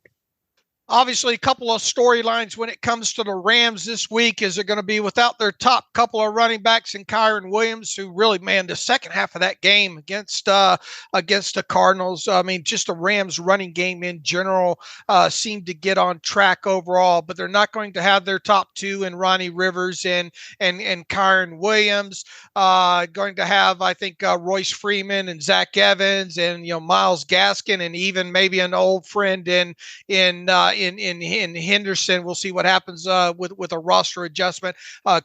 Obviously, a couple of storylines when it comes to the Rams this week is they're going to be without their top couple of running backs in Kyren Williams, who really, man, the second half of that game against the Cardinals, I mean, just the Rams running game in general seemed to get on track overall, but they're not going to have their top 2 in Ronnie Rivers and Kyren Williams. Going to have, I think, Royce Freeman and Zach Evans and Myles Gaskin and even maybe an old friend in Henderson. We'll see what happens with a roster adjustment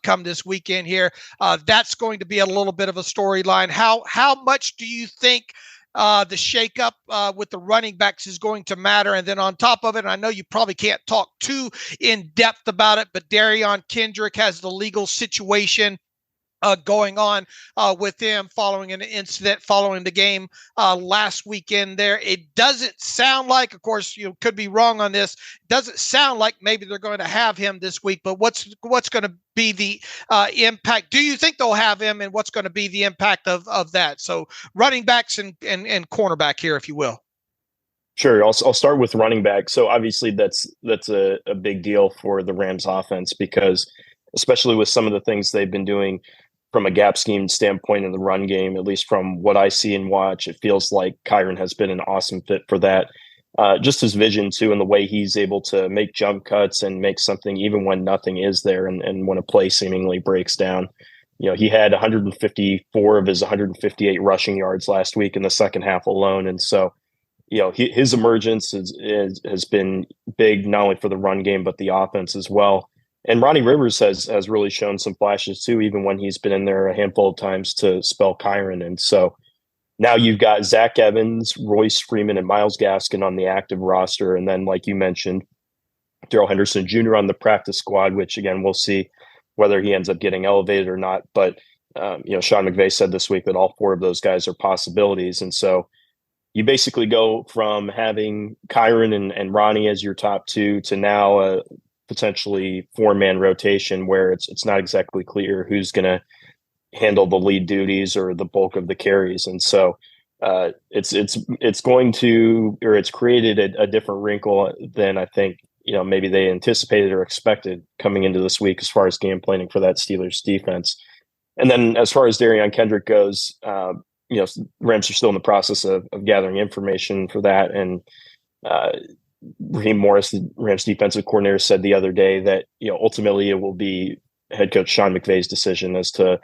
come this weekend here. That's going to be a little bit of a storyline. How much do you think the shakeup with the running backs is going to matter? And then on top of it, I know you probably can't talk too in depth about it, but Darion Kendrick has the legal situation going on with them following an incident following the game last weekend there. It doesn't sound like, of course, you could be wrong on this. It doesn't sound like maybe they're going to have him this week, but what's going to be the impact? Do you think they'll have him, and what's going to be the impact of that? So running backs and cornerback here, if you will.
Sure. I'll start with running back. So obviously that's a big deal for the Rams offense, because especially with some of the things they've been doing from a gap scheme standpoint in the run game, at least from what I see and watch, it feels like Kyren has been an awesome fit for that. Just his vision too, and the way he's able to make jump cuts and make something even when nothing is there, and when a play seemingly breaks down. He had 154 of his 158 rushing yards last week in the second half alone. And so, his emergence has been big, not only for the run game, but the offense as well. And Ronnie Rivers has really shown some flashes too, even when he's been in there a handful of times to spell Kyren. And so now you've got Zach Evans, Royce Freeman, and Myles Gaskin on the active roster. And then, like you mentioned, Darrell Henderson Jr. on the practice squad, which again, we'll see whether he ends up getting elevated or not. But, Sean McVay said this week that all four of those guys are possibilities. And so you basically go from having Kyren and Ronnie as your top two to now a potentially 4-man rotation where it's not exactly clear who's going to handle the lead duties or the bulk of the carries. And so it's going to, or it's created a different wrinkle than I think, maybe they anticipated or expected coming into this week as far as game planning for that Steelers defense. And then as far as Darion Kendrick goes, Rams are still in the process of gathering information for that. And Raheem Morris, the Rams defensive coordinator, said the other day that, ultimately it will be head coach Sean McVay's decision as to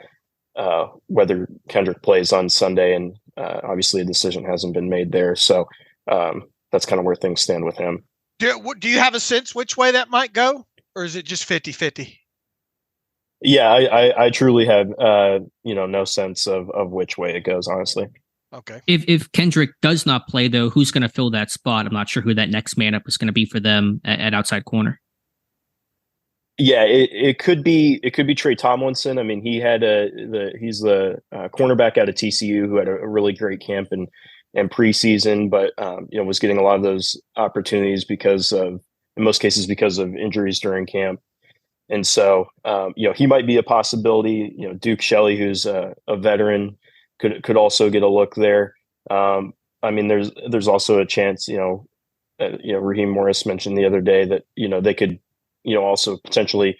whether Kendrick plays on Sunday. And obviously a decision hasn't been made there. So that's kind of where things stand with him.
Do you have a sense which way that might go, or is it just 50-50?
Yeah, I truly have, no sense of which way it goes, honestly.
Okay.
If Kendrick does not play, though, who's going to fill that spot? I'm not sure who that next man up is going to be for them at outside corner.
Yeah, it could be Trey Tomlinson. I mean, he's the cornerback out of TCU who had a really great camp and preseason, but was getting a lot of those opportunities in most cases because of injuries during camp. And so, he might be a possibility. Duke Shelley, who's a veteran, could also get a look there. I mean, there's also a chance, Raheem Morris mentioned the other day that, they could, also potentially,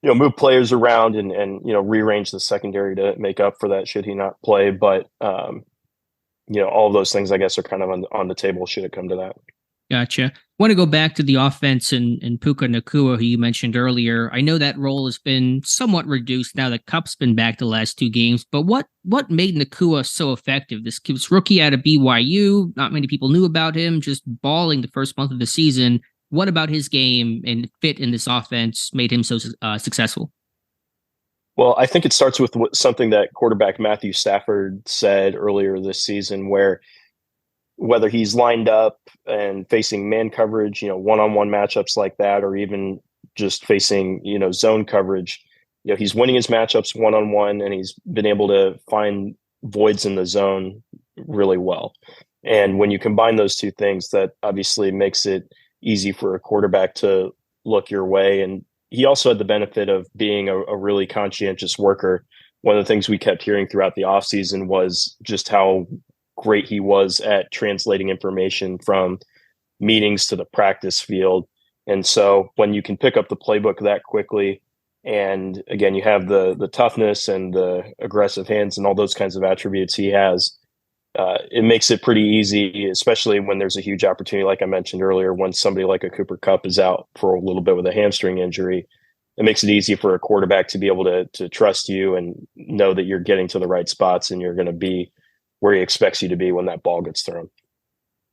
move players around and rearrange the secondary to make up for that should he not play. But, all of those things, I guess, are kind of on the table should it come to that.
Gotcha. Want to go back to the offense and Puka Nacua, who you mentioned earlier. I know that role has been somewhat reduced now that Cup's been back the last two games, but what made Nacua so effective? This rookie out of BYU, not many people knew about him, just balling the first month of the season. What about his game and fit in this offense made him so successful?
Well, I think it starts with something that quarterback Matthew Stafford said earlier this season, where whether he's lined up and facing man coverage, one-on-one matchups like that, or even just facing, zone coverage, he's winning his matchups one-on-one, and he's been able to find voids in the zone really well. And when you combine those two things, that obviously makes it easy for a quarterback to look your way. And he also had the benefit of being a really conscientious worker. One of the things we kept hearing throughout the offseason was just how great he was at translating information from meetings to the practice field. And so when you can pick up the playbook that quickly, and again, you have the toughness and the aggressive hands and all those kinds of attributes he has, it makes it pretty easy, especially when there's a huge opportunity, like I mentioned earlier, when somebody like a Cooper Kupp is out for a little bit with a hamstring injury. It makes it easy for a quarterback to be able to trust you and know that you're getting to the right spots and you're going to be where he expects you to be when that ball gets thrown.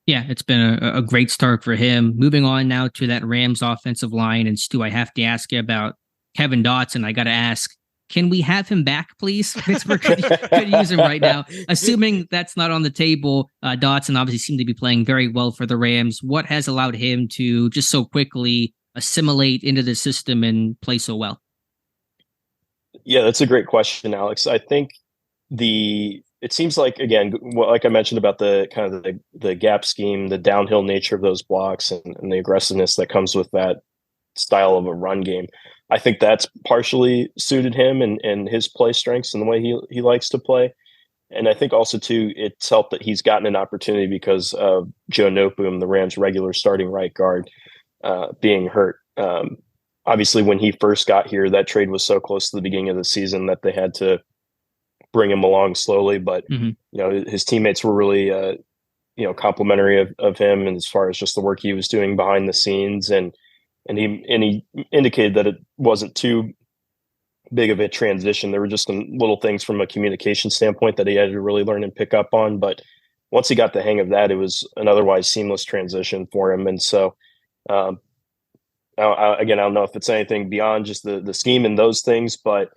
Yeah, it's been a great start for him. Moving on now to that Rams offensive line. And Stu, I have to ask you about Kevin Dotson. I got to ask, can we have him back, please? Pittsburgh could use him right now. Assuming that's not on the table, Dotson obviously seemed to be playing very well for the Rams. What has allowed him to just so quickly assimilate into the system and play so well?
Yeah, that's a great question, Alex. I think it seems like, again, like I mentioned about the kind of the gap scheme, the downhill nature of those blocks, and the aggressiveness that comes with that style of a run game. I think that's partially suited him and his play strengths and the way he likes to play. And I think also too, it's helped that he's gotten an opportunity because of Joe Noteboom, the Rams' regular starting right guard, being hurt. Obviously, when he first got here, that trade was so close to the beginning of the season that they had to bring him along slowly. But his teammates were really complimentary of him, and as far as just the work he was doing behind the scenes, and he indicated that it wasn't too big of a transition. There were just some little things from a communication standpoint that he had to really learn and pick up on. But once he got the hang of that, it was an otherwise seamless transition for him. And so, again, I don't know if it's anything beyond just the scheme and those things, but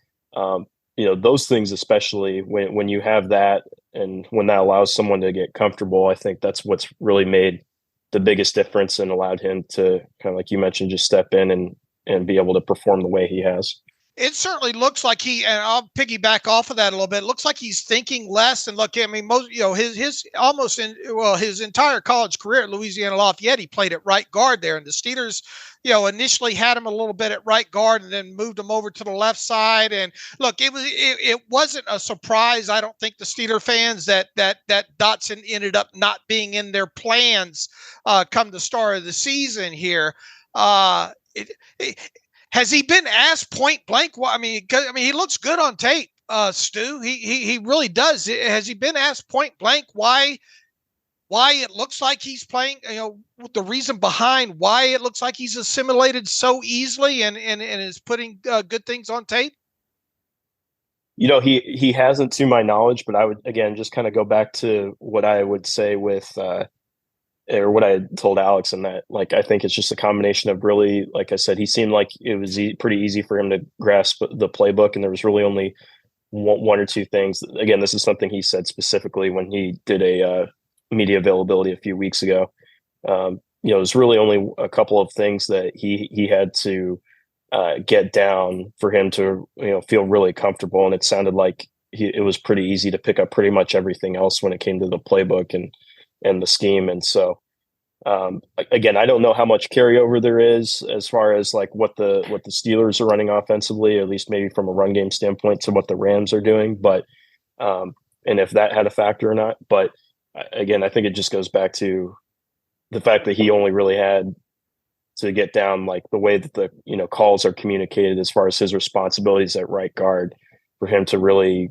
those things, especially when you have that and when that allows someone to get comfortable, I think that's what's really made the biggest difference and allowed him to kind of, like you mentioned, just step in and be able to perform the way he has.
It certainly looks like and I'll piggyback off of that a little bit. It looks like he's thinking less. And look, I mean, his entire college career at Louisiana Lafayette, he played at right guard there. And the Steelers, initially had him a little bit at right guard and then moved him over to the left side. And look, it wasn't a surprise. I don't think the Steeler fans that Dotson ended up not being in their plans come the start of the season here. Has he been asked point blank? Well, I mean, he looks good on tape, Stu. He really does. Has he been asked point blank why it looks like he's playing? The reason behind why it looks like he's assimilated so easily and is putting good things on tape.
He hasn't, to my knowledge, but I would again just kind of go back to what I would say with. Or what I had told Alex, and that, like, I think it's just a combination of really, like I said, he seemed like it was pretty easy for him to grasp the playbook, and there was really only one or two things. Again, this is something he said specifically when he did a media availability a few weeks ago. It was really only a couple of things that he had to get down for him to feel really comfortable, and it sounded like it was pretty easy to pick up pretty much everything else when it came to the playbook and the scheme. And so, again, I don't know how much carryover there is as far as like what the Steelers are running offensively, at least maybe from a run game standpoint, to what the Rams are doing. But, and if that had a factor or not, but again, I think it just goes back to the fact that he only really had to get down, like the way that the, calls are communicated as far as his responsibilities at right guard for him to really,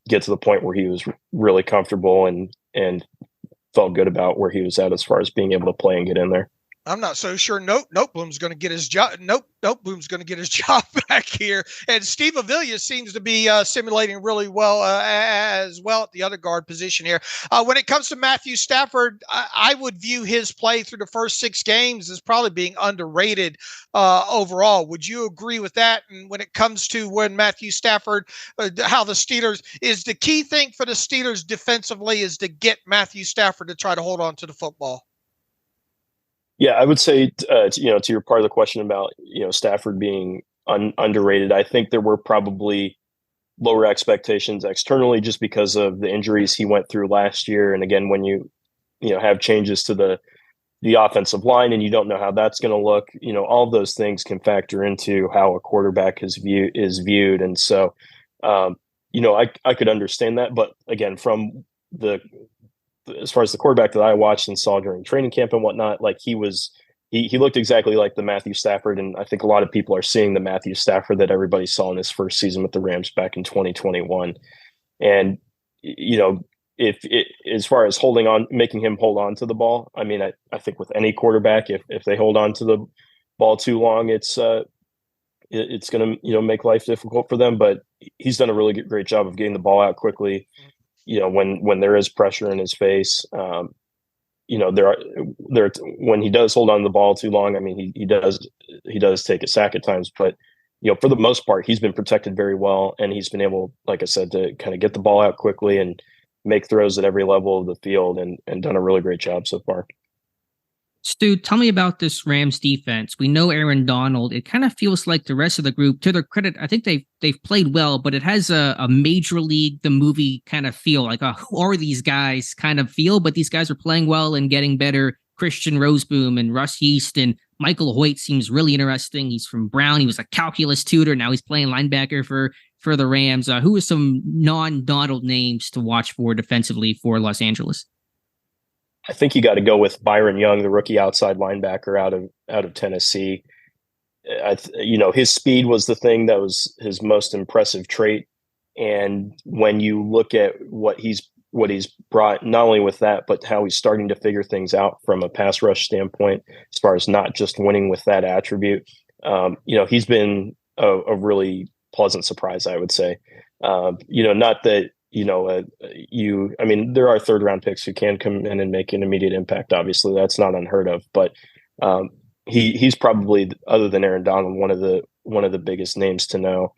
get to the point where he was really comfortable and felt good about where he was at as far as being able to play and get in there.
I'm not so sure Noteboom's going to get his job. Noteboom's going to get his job back here. And Steve Avila seems to be simulating really well as well at the other guard position here. When it comes to Matthew Stafford, I would view his play through the first 6 games as probably being underrated overall. Would you agree with that? And when it comes to when Matthew Stafford, how the Steelers is the key thing for the Steelers defensively is to get Matthew Stafford to try to hold on to the football.
Yeah, I would say, to your part of the question about, Stafford being underrated, I think there were probably lower expectations externally just because of the injuries he went through last year. And again, when you have changes to the offensive line and you don't know how that's going to look, all of those things can factor into how a quarterback is viewed. And so, I could understand that. But again, from as far as the quarterback that I watched and saw during training camp and whatnot, like he looked exactly like the Matthew Stafford. And I think a lot of people are seeing the Matthew Stafford that everybody saw in his first season with the Rams back in 2021. And, as far as making him hold on to the ball, I mean, I think with any quarterback, if they hold on to the ball too long, it's going to, make life difficult for them. But he's done a really great job of getting the ball out quickly. When there is pressure in his face, when he does hold on to the ball too long, I mean, he does take a sack at times, but, for the most part, he's been protected very well. And he's been able, like I said, to kind of get the ball out quickly and make throws at every level of the field and done a really great job so far.
Stu, tell me about this Rams defense. We know Aaron Donald. It kind of feels like the rest of the group, to their credit, I think they've played well, but it has a major league, the movie kind of feel like, who are these guys kind of feel, but these guys are playing well and getting better. Christian Roseboom and Russ Yeast and Michael Hoyt seems really interesting. He's from Brown. He was a calculus tutor. Now he's playing linebacker for the Rams. Who are some non-Donald names to watch for defensively for Los Angeles?
I think you got to go with Byron Young, the rookie outside linebacker out of Tennessee. His speed was the thing that was his most impressive trait. And when you look at what he's brought, not only with that, but how he's starting to figure things out from a pass rush standpoint, as far as not just winning with that attribute, he's been a really pleasant surprise, I would say. Not that, there are third round picks who can come in and make an immediate impact. Obviously, that's not unheard of, but he's probably, other than Aaron Donald, one of the biggest names to know.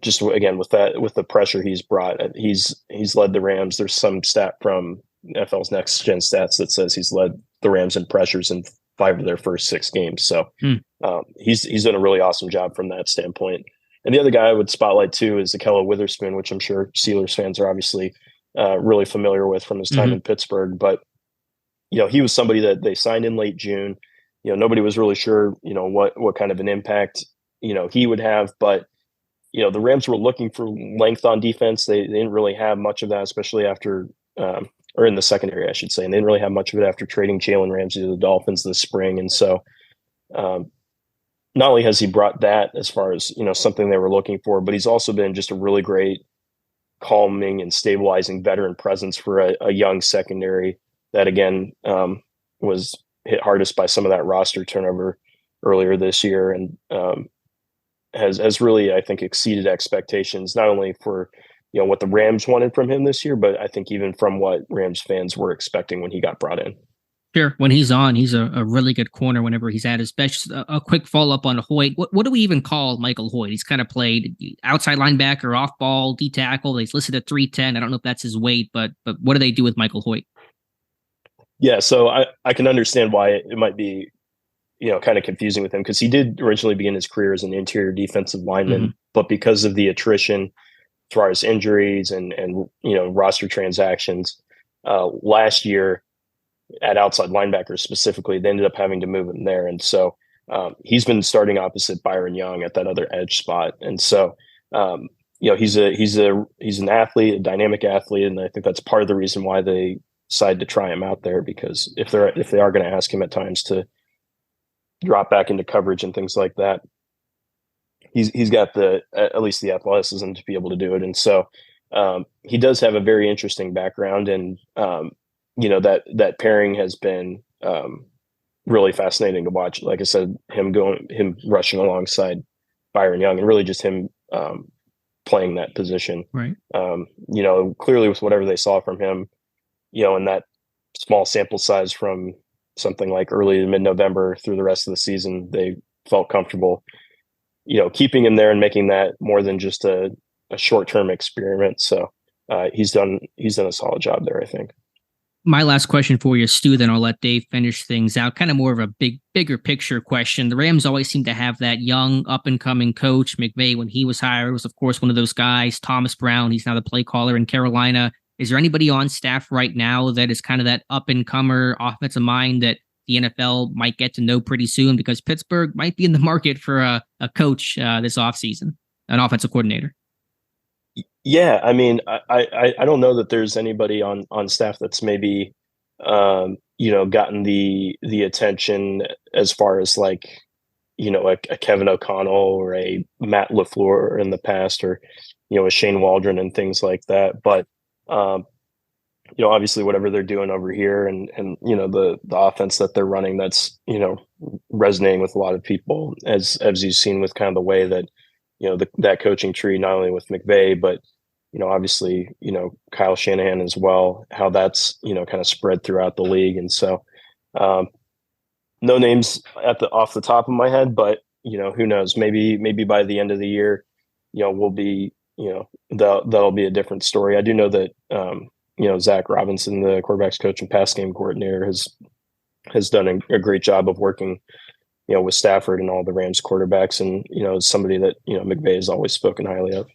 Just again with the pressure he's brought, he's led the Rams. There's some stat from NFL's Next Gen Stats that says he's led the Rams in pressures in 5 of their first 6 games. So he's done a really awesome job from that standpoint. And the other guy I would spotlight too is Ahkello Witherspoon, which I'm sure Steelers fans are obviously really familiar with from his time in Pittsburgh. But he was somebody that they signed in late June. Nobody was really sure what kind of an impact he would have, but the Rams were looking for length on defense. They didn't really have much of that, especially after, or in the secondary, I should say. And they didn't really have much of it after trading Jalen Ramsey to the Dolphins this spring. And so not only has he brought that as far as, something they were looking for, but he's also been just a really great calming and stabilizing veteran presence for a young secondary that, again, was hit hardest by some of that roster turnover earlier this year. And, has really, I think, exceeded expectations, not only for, what the Rams wanted from him this year, but I think even from what Rams fans were expecting when he got brought in.
Sure. When he's on, he's a really good corner whenever he's at his best. A quick follow-up on Hoyt. What do we even call Michael Hoyt? He's kind of played outside linebacker, off-ball, D-tackle. He's listed at 310. I don't know if that's his weight, but what do they do with Michael Hoyt?
Yeah, so I can understand why it might be kind of confusing with him, because he did originally begin his career as an interior defensive lineman, but because of the attrition as far as injuries and roster transactions last year at outside linebacker specifically, they ended up having to move him there. And so he's been starting opposite Byron Young at that other edge spot. And so he's an athlete, a dynamic athlete, and I think that's part of the reason why they decided to try him out there, because if they are going to ask him at times to drop back into coverage and things like that, he's got at least the athleticism to be able to do it. And so he does have a very interesting background, and that pairing has been really fascinating to watch. Like I said, him rushing alongside Byron Young, and really just him playing that position.
Right.
Clearly with whatever they saw from him, in that small sample size from something like early to mid-November through the rest of the season, they felt comfortable, keeping him there and making that more than just a short-term experiment. So he's done a solid job there, I think.
My last question for you, Stu, then I'll let Dave finish things out. Kind of more of a bigger picture question. The Rams always seem to have that young up-and-coming coach. McVay, when he was hired, was, of course, one of those guys. Thomas Brown, he's now the play caller in Carolina. Is there anybody on staff right now that is kind of that up-and-comer offensive mind that the NFL might get to know pretty soon? Because Pittsburgh might be in the market for a coach this offseason, an offensive coordinator.
Yeah, I mean, I don't know that there's anybody on staff that's maybe gotten the attention as far as like a Kevin O'Connell or a Matt LaFleur in the past, or a Shane Waldron and things like that. But obviously whatever they're doing over here and the offense that they're running, that's resonating with a lot of people, as you've seen with kind of the way that that coaching tree, not only with McVay, but obviously Kyle Shanahan as well, how that's kind of spread throughout the league. And so no names off the top of my head, but who knows, maybe by the end of the year we'll be that'll be a different story. I do know that Zach Robinson, the quarterback's coach and pass game coordinator, has has done a great job of working, with Stafford and all the Rams quarterbacks, and is somebody that McVay has always spoken highly of.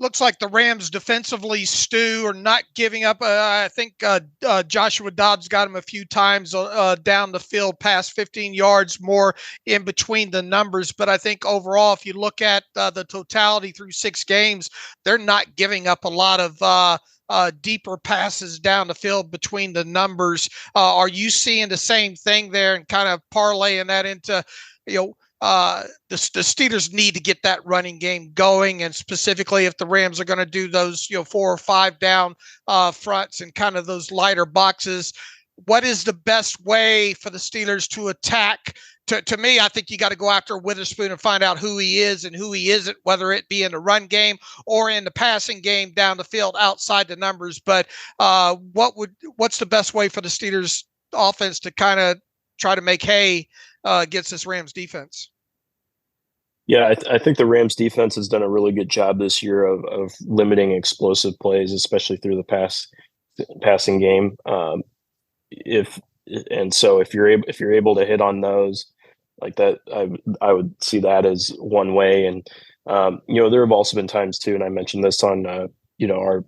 Looks like the Rams defensively, Stu, are not giving up. I think Joshua Dobbs got him a few times down the field, past 15 yards, more in between the numbers. But I think overall, if you look at the totality through 6 games, they're not giving up a lot of deeper passes down the field between the numbers. Are you seeing the same thing there and kind of parlaying that into, the Steelers need to get that running game going, and specifically if the Rams are going to do those, 4 or 5 down fronts and kind of those lighter boxes, what is the best way for the Steelers to attack? To me, I think you got to go after Witherspoon and find out who he is and who he isn't, whether it be in the run game or in the passing game down the field outside the numbers. But what's the best way for the Steelers offense to kind of try to make hay against this Rams defense?
Yeah, I think the Rams defense has done a really good job this year of limiting explosive plays, especially through the passing game. If you're able to hit on those like that, I would see that as one way. And there have also been times too, and I mentioned this on our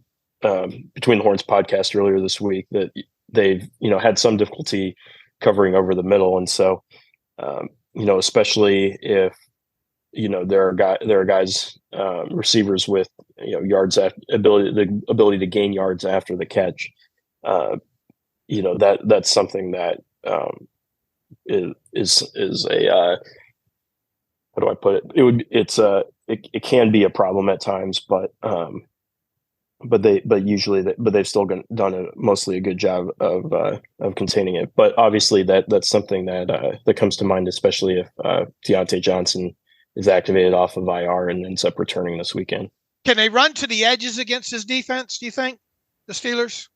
Between the Horns podcast earlier this week, that they've had some difficulty covering over the middle, and so especially if there are guys, receivers with yards the ability to gain yards after the catch. That's something that is a how do I put it? It can be a problem at times, but they've still done mostly a good job of containing it. But obviously that's something that comes to mind, especially if Deontay Johnson is activated off of IR and ends up returning this weekend.
Can they run to the edges against his defense, do you think, the Steelers?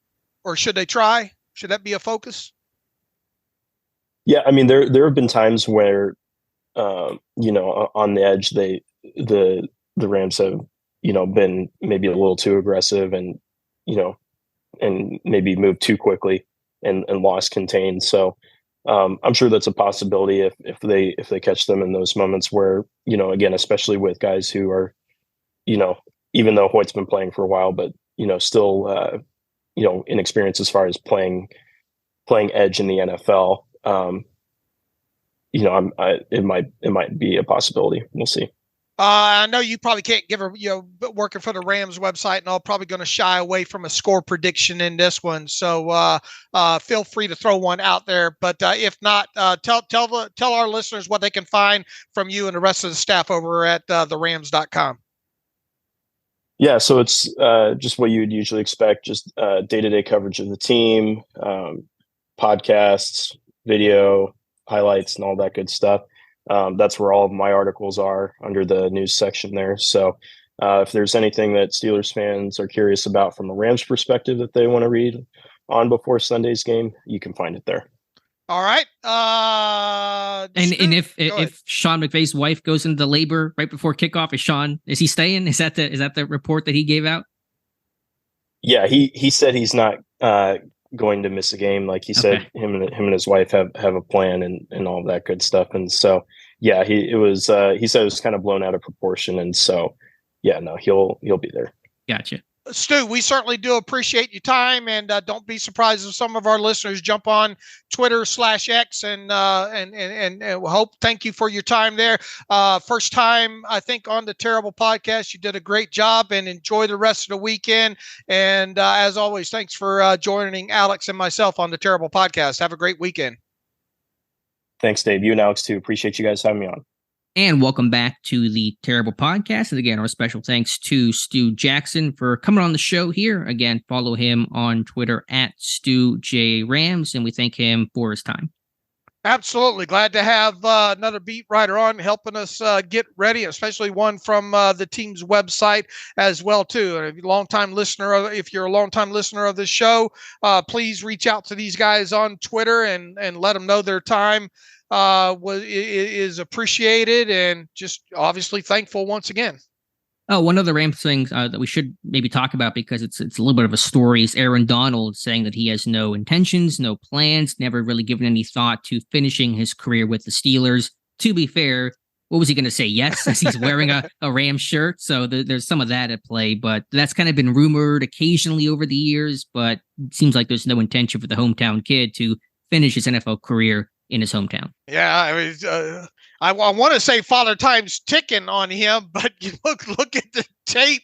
Or should they try? Should that be a focus?
Yeah, I mean, there have been times where, on the edge, the Rams have, been maybe a little too aggressive and maybe moved too quickly and lost contained. So I'm sure that's a possibility if they catch them in those moments where, again, especially with guys who are, even though Hoyt's been playing for a while, but, still, inexperienced as far as playing edge in the NFL. It might be a possibility. We'll see.
I know you probably can't give her, working for the Rams website and all, probably going to shy away from a score prediction in this one. So feel free to throw one out there. But if not, tell our listeners what they can find from you and the rest of the staff over at therams.com.
Yeah, so it's just what you would usually expect, just day-to-day coverage of the team, podcasts, video, highlights, and all that good stuff. That's where all of my articles are, under the news section there. So if there's anything that Steelers fans are curious about from a Rams perspective that they want to read on before Sunday's game, you can find it there.
All right.
And if Sean McVay's wife goes into labor right before kickoff, is he staying? Is that the report that he gave out?
Yeah, he said he's not going to miss a game. Like he said, him and his wife have a plan and all that good stuff. And so, yeah, he said it was kind of blown out of proportion. And so, yeah, no, he'll be there.
Gotcha.
Stu, we certainly do appreciate your time, and don't be surprised if some of our listeners jump on Twitter/X and hope. Thank you for your time there. First time, I think, on the Terrible Podcast. You did a great job, and enjoy the rest of the weekend. And as always, thanks for joining Alex and myself on the Terrible Podcast. Have a great weekend.
Thanks, Dave. You and Alex too. Appreciate you guys having me on.
And welcome back to the Terrible Podcast. And again, our special thanks to Stu Jackson for coming on the show here. Again, follow him on Twitter at StuJRams, and we thank him for his time.
Absolutely. Glad to have another beat writer on helping us get ready, especially one from the team's website as well, too. And if you're a longtime listener of this show, please reach out to these guys on Twitter and let them know their time is appreciated, and just obviously thankful once again.
Oh, one other Rams thing that we should maybe talk about, because it's a little bit of a story, is Aaron Donald saying that he has no intentions, no plans, never really given any thought to finishing his career with the Steelers. To be fair, what was he going to say? Yes, as he's wearing a Rams shirt. So there's some of that at play, but that's kind of been rumored occasionally over the years, but it seems like there's no intention for the hometown kid to finish his NFL career in his hometown.
Yeah, I mean, I want to say Father Time's ticking on him, but you look at the tape.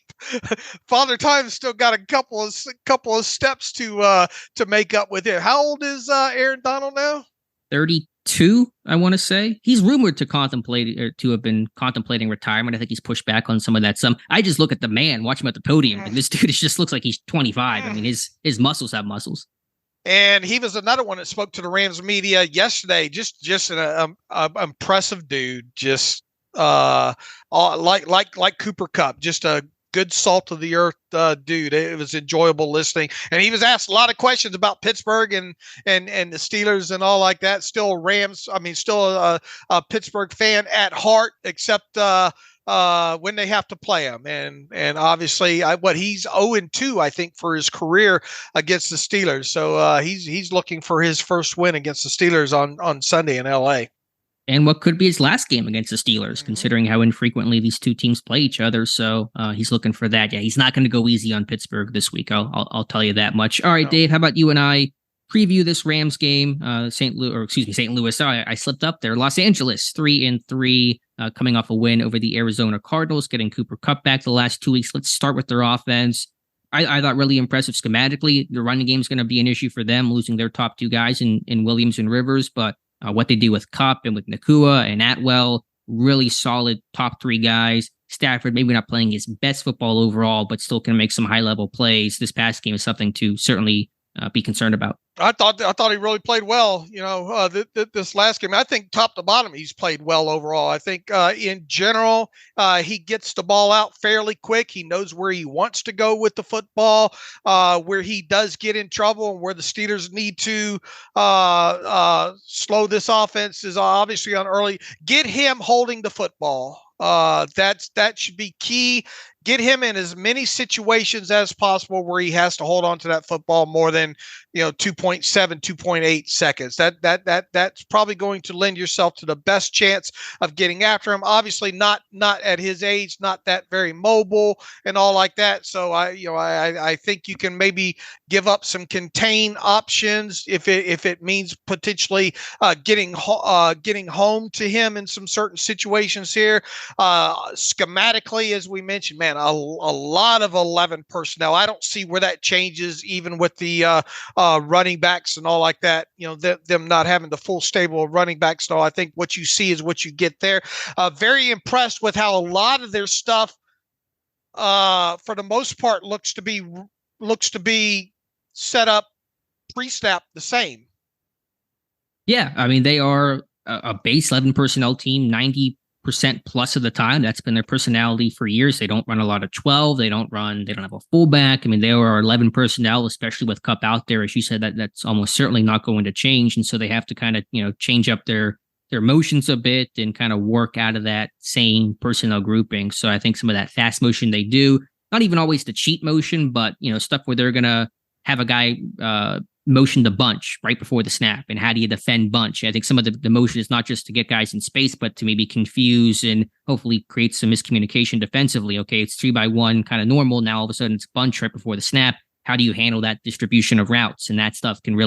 Father Time's still got a couple of steps to make up with it. How old is Aaron Donald now?
32, I want to say. He's rumored to have been contemplating retirement. I think he's pushed back on some of that. I just look at the man, watch him at the podium, and this dude just looks like he's 25. I mean, his muscles have muscles.
And he was another one that spoke to the Rams media yesterday. Just an impressive dude. Just like Cooper Kupp. Just a good salt of the earth dude. It was enjoyable listening. And he was asked a lot of questions about Pittsburgh and the Steelers and all like that. Still Rams. I mean, still a Pittsburgh fan at heart, except when they have to play him. And obviously he's 0-2, I think, for his career against the Steelers. So he's looking for his first win against the Steelers on Sunday in LA.
And what could be his last game against the Steelers, considering how infrequently these two teams play each other. So he's looking for that. Yeah, he's not going to go easy on Pittsburgh this week. I'll tell you that much. All right, Dave, how about you and I preview this Rams game? St. Louis. Sorry, I slipped up there. Los Angeles, 3-3, coming off a win over the Arizona Cardinals, getting Cooper Kupp back the last 2 weeks. Let's start with their offense. I thought really impressive schematically. The running game is going to be an issue for them, losing their top two guys in Williams and Rivers, but what they do with Kupp and with Nakua and Atwell, really solid top three guys. Stafford maybe not playing his best football overall, but still can make some high-level plays. This past game is something to certainly be concerned about.
I thought he really played well. You know, this last game, I think top to bottom, he's played well overall. I think in general, he gets the ball out fairly quick. He knows where he wants to go with the football, where he does get in trouble, and where the Steelers need to slow this offense is obviously on early. Get him holding the football. That should be key. Get him in as many situations as possible where he has to hold on to that football more than 2.7, 2.8 seconds. That's probably going to lend yourself to the best chance of getting after him. Obviously, not at his age, not that very mobile and all like that. So I think you can maybe give up some contain options if it means potentially getting home to him in some certain situations here. Schematically, as we mentioned, man, a lot of 11 personnel. I don't see where that changes, even with the running backs and all like that. Them not having the full stable of running backs. So I think what you see is what you get there. Very impressed with how a lot of their stuff, for the most part, looks to be set up pre-snap the same.
Yeah, I mean, they are a base 11 personnel team, 90% plus of the time. That's been their personality for years. They don't run a lot of 12. They don't have a fullback. I mean, they are 11 personnel, especially with Kupp out there. As you said, that's almost certainly not going to change. And so they have to kind of, change up their motions a bit and kind of work out of that same personnel grouping. So I think some of that fast motion they do, not even always the cheat motion, but, stuff where they're going to have a guy motion the bunch right before the snap. And how do you defend bunch? I think some of the motion is not just to get guys in space, but to maybe confuse and hopefully create some miscommunication defensively. Okay, it's 3-by-1 kind of normal. Now all of a sudden it's bunch right before the snap. How do you handle that distribution of routes? And that stuff can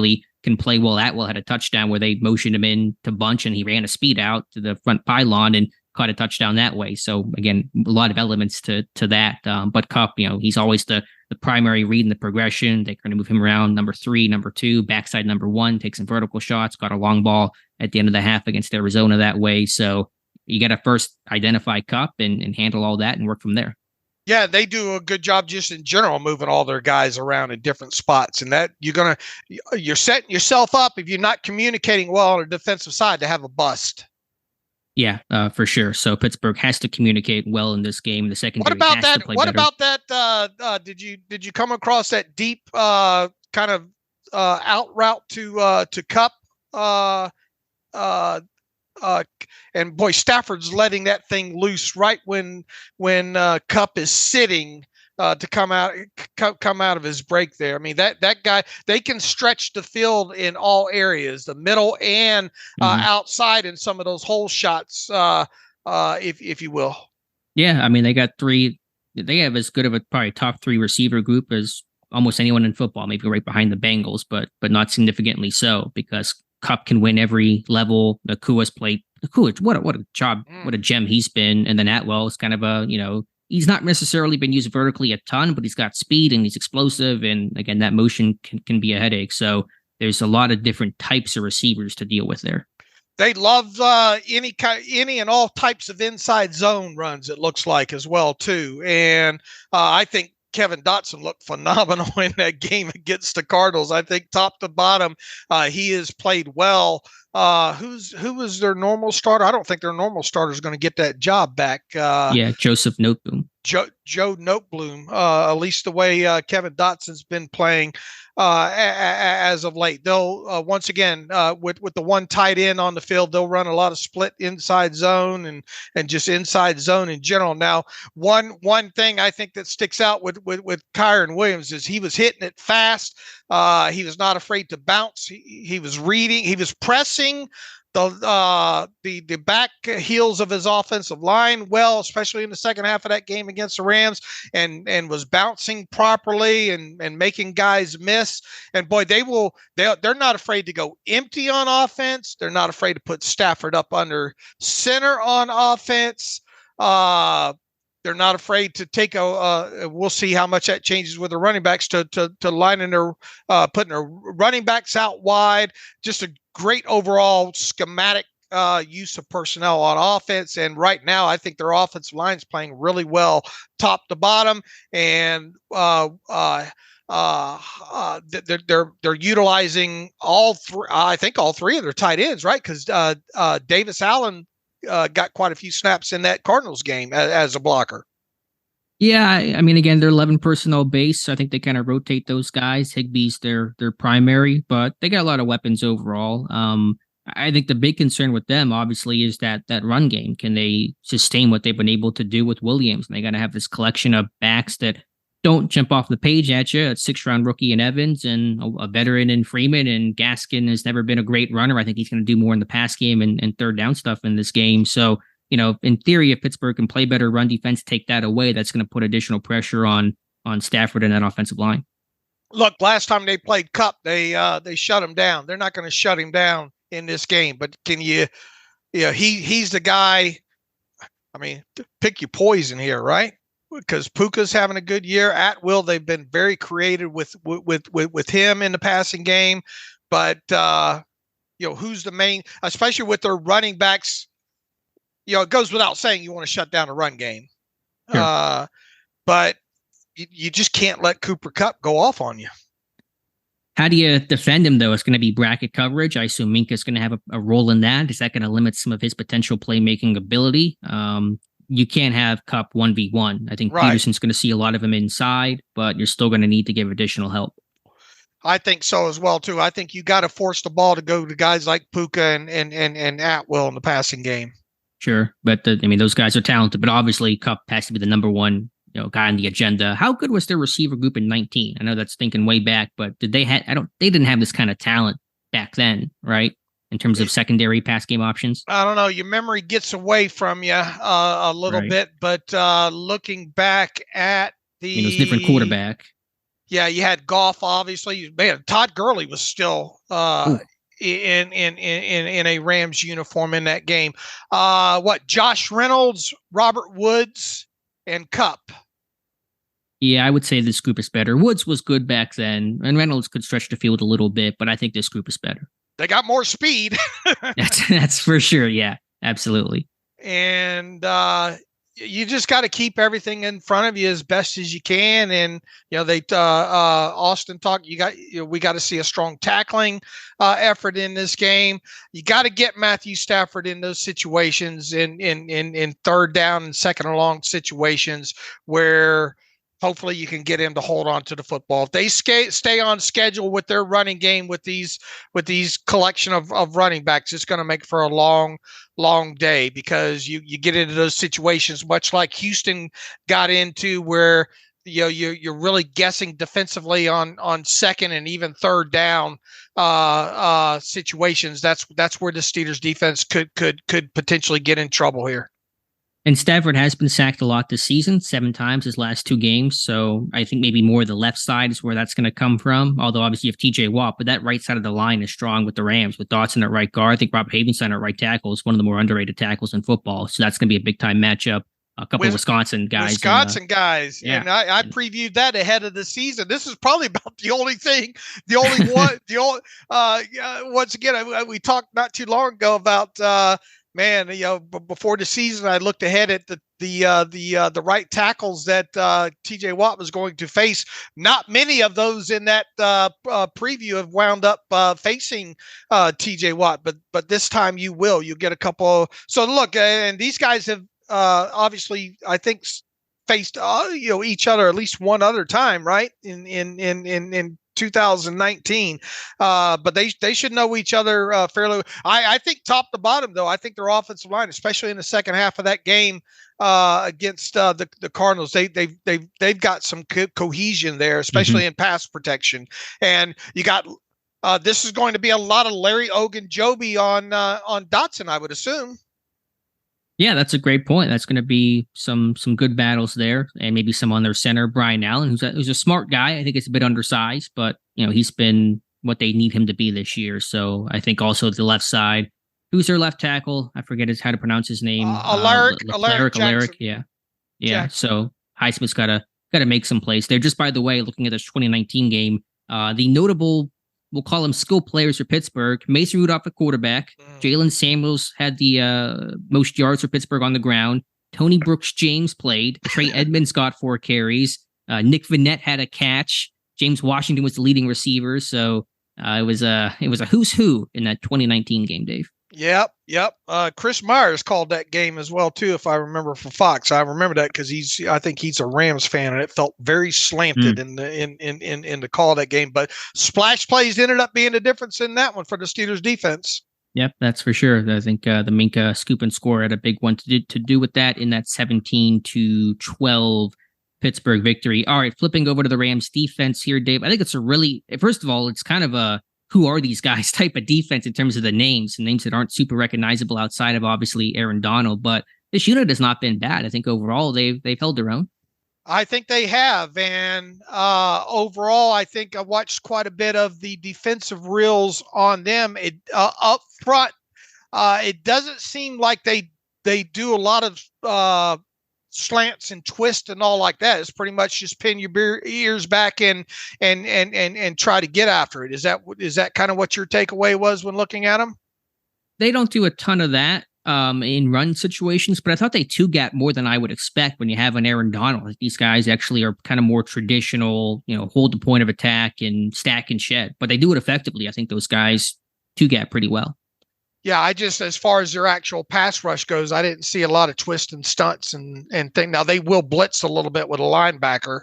play well. Atwell had a touchdown where they motioned him in to bunch and he ran a speed out to the front pylon and caught a touchdown that way. So again, a lot of elements to that. But Kupp, he's always the primary read in the progression. They're going to move him around number 3, number 2, backside number 1, take some vertical shots, got a long ball at the end of the half against Arizona that way. So you got to first identify Kupp and handle all that and work from there.
Yeah, they do a good job just in general moving all their guys around in different spots, and that you're setting yourself up if you're not communicating well on the defensive side to have a bust.
Yeah, for sure. So Pittsburgh has to communicate well in this game. The secondary
What about
has
that?
to play
What
better.
about that? Did you come across that deep kind of out route to Kupp? and boy, Stafford's letting that thing loose right when Cup is sitting to come out of his break there. I mean, that guy, they can stretch the field in all areas, the middle and outside in some of those hole shots, if you will.
Yeah, I mean, they got three. They have as good of a probably top three receiver group as almost anyone in football, maybe right behind the Bengals, but not significantly so, because Cup can win every level. Nakua's played. Nakua, what a job, what a gem he's been. And then Atwell is kind of a, he's not necessarily been used vertically a ton, but he's got speed and he's explosive. And again, that motion can be a headache. So there's a lot of different types of receivers to deal with there.
They love any and all types of inside zone runs, it looks like, as well too. And I think Kevin Dotson looked phenomenal in that game against the Cardinals. I think top to bottom, he has played well. Who was their normal starter? I don't think their normal starter is going to get that job back.
Joseph Noteboom.
Joe Noteboom, at least the way Kevin Dotson's been playing as of late. They'll once again with the one tight end on the field, they'll run a lot of split inside zone and just inside zone in general. Now, one thing I think that sticks out with Kyren Williams is he was hitting it fast. He was not afraid to bounce. He was reading. He was pressing the back heels of his offensive line well, especially in the second half of that game against the Rams, and was bouncing properly and making guys miss. And boy, they're not afraid to go empty on offense. They're not afraid to put Stafford up under center on offense. They're not afraid to take we'll see how much that changes with the running backs to lining their putting their running backs out wide. Just a great overall schematic use of personnel on offense. And right now, I think their offensive line is playing really well, top to bottom. And they're utilizing all three. I think all three of their tight ends, right? Because Davis Allen got quite a few snaps in that Cardinals game as a blocker.
Yeah, I mean, again, they're 11 personnel base, so I think they kind of rotate those guys. Higbee's their primary, but they got a lot of weapons overall. I think the big concern with them, obviously, is that run game. Can they sustain what they've been able to do with Williams? And they got to have this collection of backs that don't jump off the page at you. A 6th-round rookie in Evans and a veteran in Freeman, and Gaskin has never been a great runner. I think he's going to do more in the pass game and third down stuff in this game. So, in theory, if Pittsburgh can play better run defense, take that away, that's going to put additional pressure on Stafford and that offensive line.
Look, last time they played Cup, they shut him down. They're not going to shut him down in this game. But can he's the guy. I mean, pick your poison here, right? Because Puka's having a good year. At will, they've been very creative with him in the passing game. But who's the main, especially with their running backs? It goes without saying you want to shut down a run game. Sure. But you just can't let Cooper Kupp go off on you.
How do you defend him, though? It's going to be bracket coverage. I assume Minka's going to have a role in that. Is that going to limit some of his potential playmaking ability? You can't have Kupp 1v1. I think right. Peterson's going to see a lot of him inside, but you're still going to need to give additional help.
I think so as well, too. I think you got to force the ball to go to guys like Puka and Atwell in the passing game.
Sure. But those guys are talented, but obviously Kupp has to be the number one guy on the agenda. How good was their receiver group in 19? I know that's thinking way back, but they didn't have this kind of talent back then, right? In terms of secondary pass game options? I
don't know. Your memory gets away from you a little bit, but looking back at
it was a different quarterback.
Yeah, you had Goff, obviously. Man, Todd Gurley was still in a Rams uniform in that game. Josh Reynolds, Robert Woods, and Kupp.
Yeah, I would say this group is better. Woods was good back then, and Reynolds could stretch the field a little bit, but I think this group is better.
They got more speed.
That's for sure. Yeah, absolutely.
And you just got to keep everything in front of you as best as you can. And Austin talked. We got to see a strong tackling effort in this game. You got to get Matthew Stafford in those situations in third down and second and long situations where hopefully you can get him to hold on to the football. If they stay on schedule with their running game with these collection of running backs, it's going to make for a long day, because you get into those situations much like Houston got into, where you're really guessing defensively on second and even third down situations. That's where the Steelers defense could potentially get in trouble here.
And Stafford has been sacked a lot this season, 7 times his last 2 games. So I think maybe more the left side is where that's going to come from. Although obviously you have TJ Watt, but that right side of the line is strong with the Rams, with Dotson at right guard. I think Rob Havenstein at right tackle is one of the more underrated tackles in football. So that's going to be a big time matchup. A couple of Wisconsin guys.
Guys.
Yeah.
And I previewed that ahead of the season. This is probably about the only one, once again, we talked not too long ago about, before the season, I looked ahead at the right tackles that TJ Watt was going to face. Not many of those in that preview have wound up facing TJ Watt, but this time you get a couple. So look, and these guys have obviously, I think, faced each other at least one other time, right? In 2019, but they should know each other fairly. I think top to bottom, though, I think their offensive line, especially in the second half of that game against the Cardinals, they've got some cohesion there, especially in pass protection. And you got this is going to be a lot of Larry Ogunjobi on Dotson, I would assume.
Yeah, that's a great point. That's going to be some good battles there, and maybe some on their center, Brian Allen, who's a smart guy. I think it's a bit undersized, but he's been what they need him to be this year. So I think also the left side, who's their left tackle? I forget how to pronounce his name.
Alaric.
Yeah. Jackson. So Highsmith's got to make some plays there. Just by the way, looking at this 2019 game, the notable, we'll call them skill players for Pittsburgh: Mason Rudolph, the quarterback. Jalen Samuels had the most yards for Pittsburgh on the ground. Tony Brooks James played. Trey Edmonds got 4 carries. Nick Vannett had a catch. James Washington was the leading receiver. So it was a who's who in that 2019 game, Dave.
Yep. Chris Myers called that game as well too, if I remember, for Fox. I remember that because I think he's a Rams fan, and it felt very slanted in the call of that game. But splash plays ended up being the difference in that one for the Steelers defense.
Yep, that's for sure. I think the Minka scoop and score had a big one to do with that in that 17-12 Pittsburgh victory. All right, flipping over to the Rams defense here, Dave. I think it's first of all, it's kind of a who are these guys type of defense in terms of the names that aren't super recognizable outside of obviously Aaron Donald. But this unit has not been bad. I think overall they've held their own.
I think they have. And overall, I think I watched quite a bit of the defensive reels on them. Up front, it doesn't seem like they do a lot of slants and twists and all like that. It's pretty much just pin your ears back and try to get after it. Is that kind of what your takeaway was when looking at them?
They don't do a ton of that in run situations, but I thought they two-gap more than I would expect when you have an Aaron Donald. These guys actually are kind of more traditional, hold the point of attack and stack and shed, but they do it effectively. I think those guys two-gap pretty well.
Yeah, as far as their actual pass rush goes, I didn't see a lot of twists and stunts and thing. Now they will blitz a little bit with a linebacker.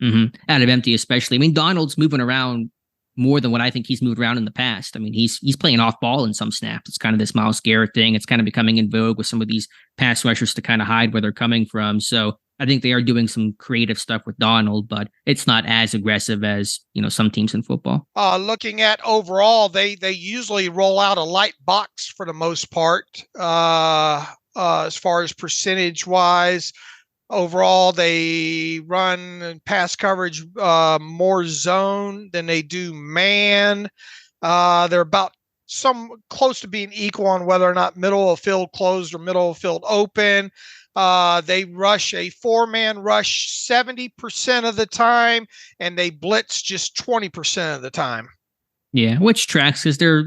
Out of empty, especially. I mean, Donald's moving around more than what I think he's moved around in the past. I mean, he's playing off ball in some snaps. It's kind of this Myles Garrett thing. It's kind of becoming in vogue with some of these pass rushers to kind of hide where they're coming from. So I think they are doing some creative stuff with Donald, but it's not as aggressive as, some teams in football.
Looking at overall, they usually roll out a light box for the most part. As far as percentage wise, overall, they run pass coverage more zone than they do man. They're about close to being equal on whether or not middle of field closed or middle of field open. They rush a 4-man rush 70% of the time, and they blitz just 20% of the time.
Yeah, which tracks because they're,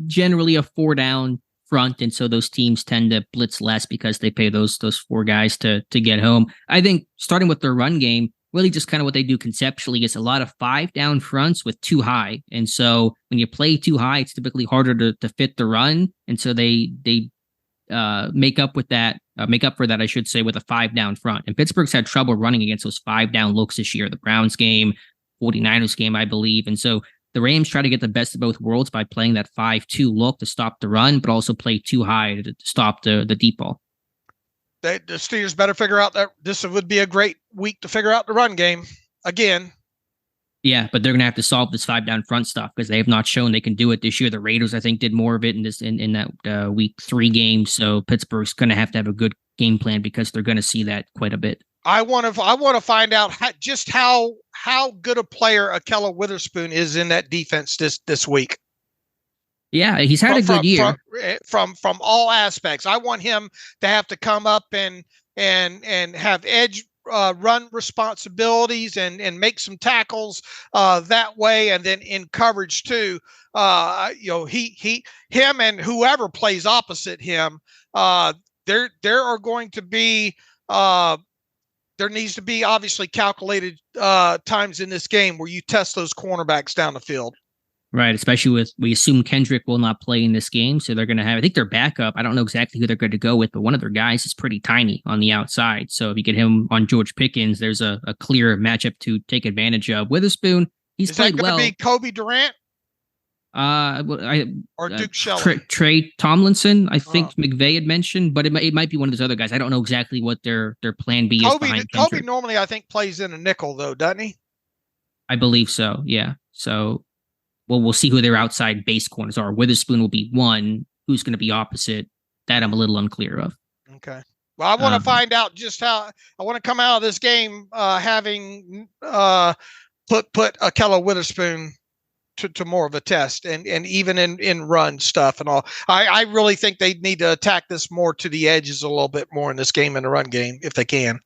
generally a 4-down front, and so those teams tend to blitz less because they pay those 4 guys to get home. I think starting with their run game, really just kind of what they do conceptually is a lot of 5-down fronts with 2 high. And so when you play 2 high, it's typically harder to fit the run. And so they make up with that make up for that, I should say, with a 5 down front. And Pittsburgh's had trouble running against those 5 down looks this year. The Browns game, 49ers game, I believe. And so the Rams try to get the best of both worlds by playing that 5-2 look to stop the run, but also play too high to stop the deep ball.
The Steelers better figure out that this would be a great week to figure out the run game again.
Yeah, but they're going to have to solve this 5 down front stuff because they have not shown they can do it this year. The Raiders, I think, did more of it in that week 3 game. So Pittsburgh's going to have a good game plan because they're going to see that quite a bit.
I want to find out how good a player Akella Witherspoon is in that defense this week.
Yeah, he's had a good year
from all aspects. I want him to have to come up and have edge run responsibilities and make some tackles that way, and then in coverage too. Him and whoever plays opposite him, there are going to be there needs to be obviously calculated times in this game where you test those cornerbacks down the field.
Right, especially we assume Kendrick will not play in this game, so they're going to have, I think their backup, I don't know exactly who they're going to go with, but one of their guys is pretty tiny on the outside. So if you get him on George Pickens, there's a clear matchup to take advantage of. Witherspoon, he's played well.
Is that going to be Kobe Durant? Or Duke Shelley?
Trey Tomlinson, I think McVay had mentioned, but it might be one of those other guys. I don't know exactly what their plan B is behind Kendrick.
Kobe normally, I think, plays in a nickel, though, doesn't he?
I believe so, yeah. So... well, we'll see who their outside base corners are. Witherspoon will be one. Who's going to be opposite? That I'm a little unclear of.
Okay. Well, I want to find out just how I want to come out of this game having put Akella Witherspoon to more of a test and even in run stuff and all. I really think they need to attack this more to the edges a little bit more in this game, in the run game, if they can.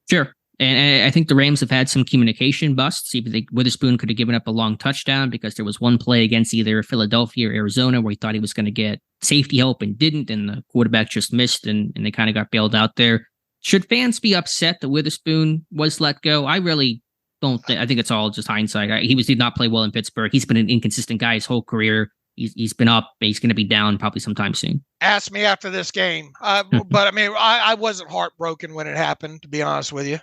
Sure. And I think the Rams have had some communication busts. Even Witherspoon could have given up a long touchdown because there was one play against either Philadelphia or Arizona where he thought he was going to get safety help and didn't, and the quarterback just missed, and they kind of got bailed out there. Should fans be upset that Witherspoon was let go? I really don't think. I think it's all just hindsight. He did not play well in Pittsburgh. He's been an inconsistent guy his whole career. He's been up, but he's going to be down probably sometime soon.
Ask me after this game. But I mean, I wasn't heartbroken when it happened, to be honest with you.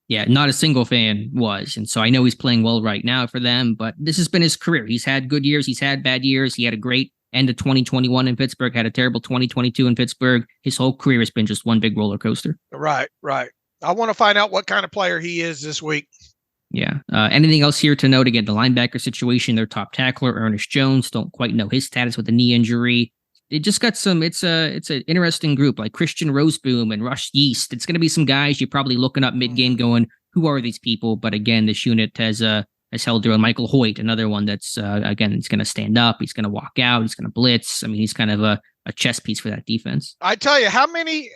Yeah, not a single fan was. And so I know he's playing well right now for them, but this has been his career. He's had good years. He's had bad years. He had a great end of 2021 in Pittsburgh, had a terrible 2022 in Pittsburgh. His whole career has been just one big roller coaster.
Right. I want to find out what kind of player he is this week.
Yeah. Anything else here to note? Again, the linebacker situation, their top tackler, Ernest Jones, don't quite know his status with a knee injury. It just got some, it's an interesting group like Christian Roseboom and Rush Yeast. It's going to be some guys you're probably looking up mid-game going, who are these people? But again, this unit has held their own. Michael Hoyt, another one that's, again, he's going to stand up. He's going to walk out. He's going to blitz. I mean, he's kind of a chess piece for that defense.
I tell you, how many,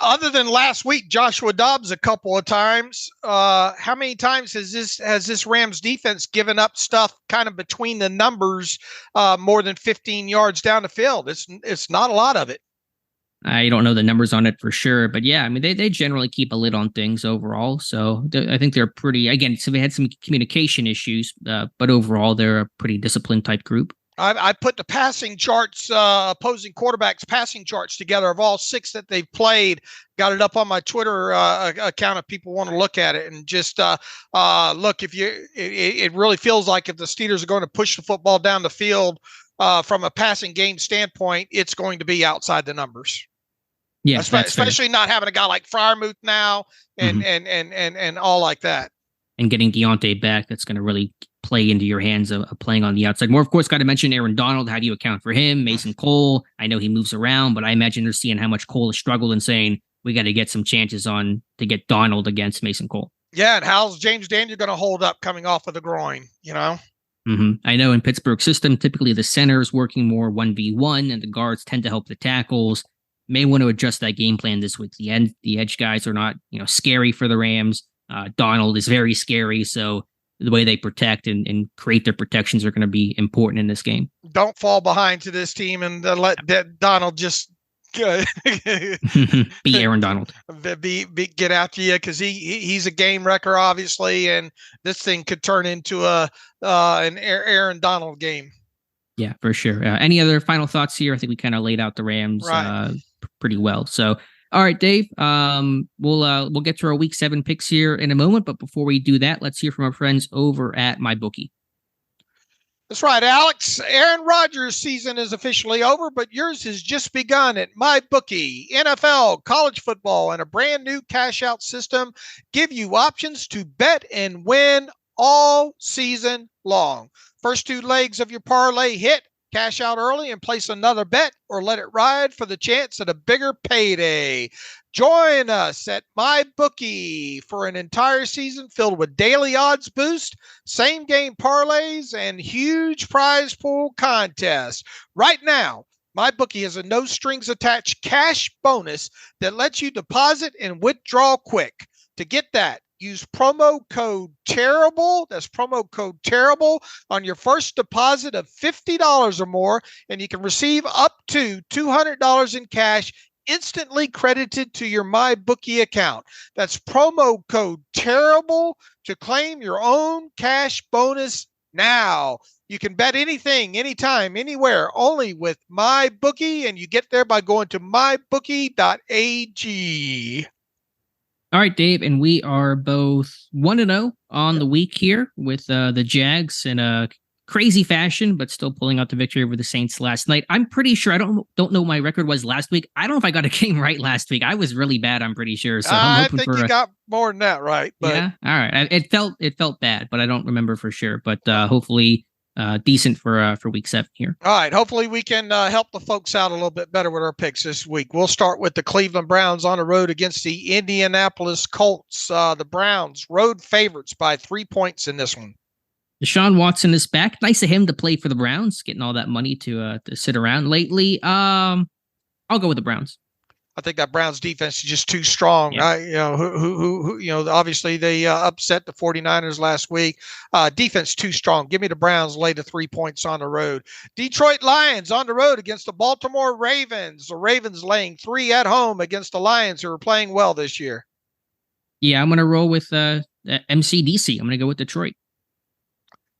other than last week, Joshua Dobbs a couple of times, how many times has this Rams defense given up stuff kind of between the numbers more than 15 yards down the field? It's not a lot of it.
I don't know the numbers on it for sure, but yeah, I mean, they generally keep a lid on things overall. So I think they're pretty, again, so they had some communication issues, but overall, they're a pretty disciplined type group.
I put the passing charts, opposing quarterbacks passing charts together of all 6 that they've played. Got it up on my Twitter account if people want to look at it. And just look, if it really feels like if the Steelers are going to push the football down the field from a passing game standpoint, it's going to be outside the numbers.
Yeah,
especially not having a guy like Freiermuth now and all like that.
And getting Deontay back, that's going to really play into your hands of playing on the outside. More, of course, got to mention Aaron Donald. How do you account for him? Mason Cole, I know he moves around, but I imagine they're seeing how much Cole has struggled and saying, we got to get some chances on to get Donald against Mason Cole.
Yeah, and how's James Daniel going to hold up coming off of the groin, you know?
I know in Pittsburgh system, typically the center is working more 1v1 and the guards tend to help the tackles. May want to adjust that game plan this week. The edge guys are not, scary for the Rams. Donald is very scary, so the way they protect and create their protections are going to be important in this game.
Don't fall behind to this team and let Donald just
be Aaron Donald.
Get after you, because he's a game wrecker, obviously, and this thing could turn into an Aaron Donald game.
Yeah, for sure. Any other final thoughts here? I think we kind of laid out the Rams pretty well. So All right, Dave. We'll get to our week 7 picks here in a moment, but before we do that, let's hear from our friends over at MyBookie.
That's right, Alex. Aaron Rodgers' season is officially over, but yours has just begun at MyBookie. NFL, college football, and a brand new cash out system give you options to bet and win all season long. First 2 legs of your parlay hit, cash out early and place another bet, or let it ride for the chance at a bigger payday. Join us at MyBookie for an entire season filled with daily odds boost, same game parlays, and huge prize pool contests. Right now, MyBookie has a no strings attached cash bonus that lets you deposit and withdraw quick. To get that, use promo code TERRIBLE. That's promo code TERRIBLE on your first deposit of $50 or more, and you can receive up to $200 in cash instantly credited to your MyBookie account. That's promo code TERRIBLE to claim your own cash bonus now. You can bet anything, anytime, anywhere, only with MyBookie, and you get there by going to mybookie.ag.
All right, Dave, and we are both 1-0 on the week here with the Jags in a crazy fashion, but still pulling out the victory over the Saints last night. I'm pretty sure, I don't know what my record was last week. I don't know if I got a game right last week. I was really bad, I'm pretty sure. So I'm hoping
you got more than that right. But
yeah, all right. It felt bad, but I don't remember for sure. But hopefully decent for week 7 here.
All right. Hopefully we can help the folks out a little bit better with our picks this week. We'll start with the Cleveland Browns on the road against the Indianapolis Colts. The Browns road favorites by 3 points in this one.
Deshaun Watson is back. Nice of him to play for the Browns, getting all that money to sit around lately. I'll go with the Browns.
I think that Browns defense is just too strong.
Yeah.
Obviously they upset the 49ers last week. Defense too strong. Give me the Browns, lay the 3 points on the road. Detroit Lions on the road against the Baltimore Ravens. The Ravens laying 3 at home against the Lions, who are playing well this year.
Yeah, I'm going to roll with MCDC. I'm going to go with Detroit.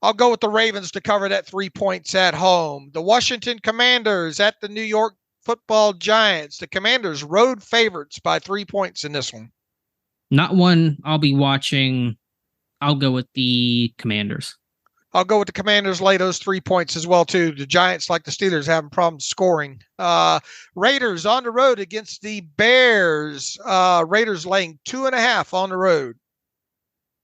I'll go with the Ravens to cover that 3 points at home. The Washington Commanders at the New York Football Giants. The Commanders road favorites by 3 points in this one.
Not one I'll be watching. I'll go with the Commanders.
I'll go with the Commanders, lay those 3 points as well, too. The Giants, like the Steelers, having problems scoring. Raiders on the road against the Bears. Raiders laying 2.5 on the road.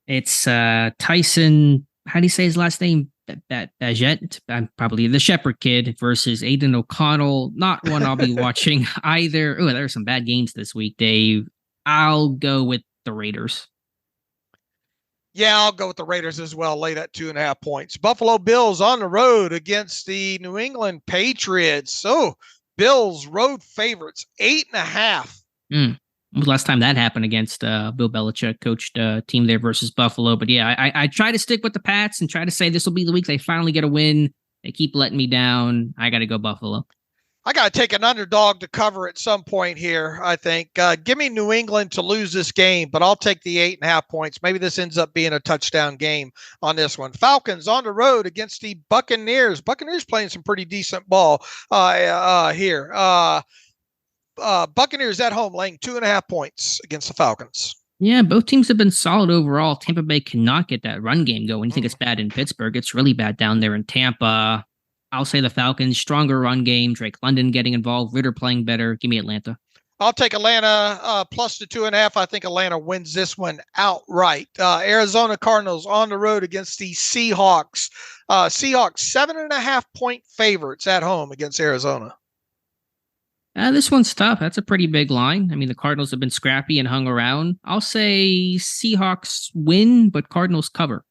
It's Tyson. How do you say his last name? Bagent, probably the Shepherd kid versus Aiden O'Connell. Not one I'll be watching either. Oh, there are some bad games this week, Dave. I'll go with the Raiders.
Yeah, I'll go with the Raiders as well. Lay that 2.5 points. Buffalo Bills on the road against the New England Patriots. So Bills road favorites, 8.5.
When was the last time that happened against Bill Belichick coached team there versus Buffalo? But yeah, I try to stick with the Pats and try to say this will be the week they finally get a win. They keep letting me down. I got to go Buffalo.
I got to take an underdog to cover at some point here, I think. Give me New England to lose this game, but I'll take the 8.5 points. Maybe this ends up being a touchdown game on this one. Falcons on the road against the Buccaneers. Buccaneers playing some pretty decent ball here. Buccaneers at home laying 2.5 points against the Falcons.
Yeah, both teams have been solid overall. Tampa Bay cannot get that run game going. You think it's bad in Pittsburgh. It's really bad down there in Tampa. I'll say the Falcons, stronger run game. Drake London getting involved. Ritter playing better. Give me Atlanta.
I'll take Atlanta plus the 2.5. I think Atlanta wins this one outright. Arizona Cardinals on the road against the Seahawks. Seahawks 7.5 point favorites at home against Arizona.
This one's tough. That's a pretty big line. I mean, the Cardinals have been scrappy and hung around. I'll say Seahawks win, but Cardinals cover.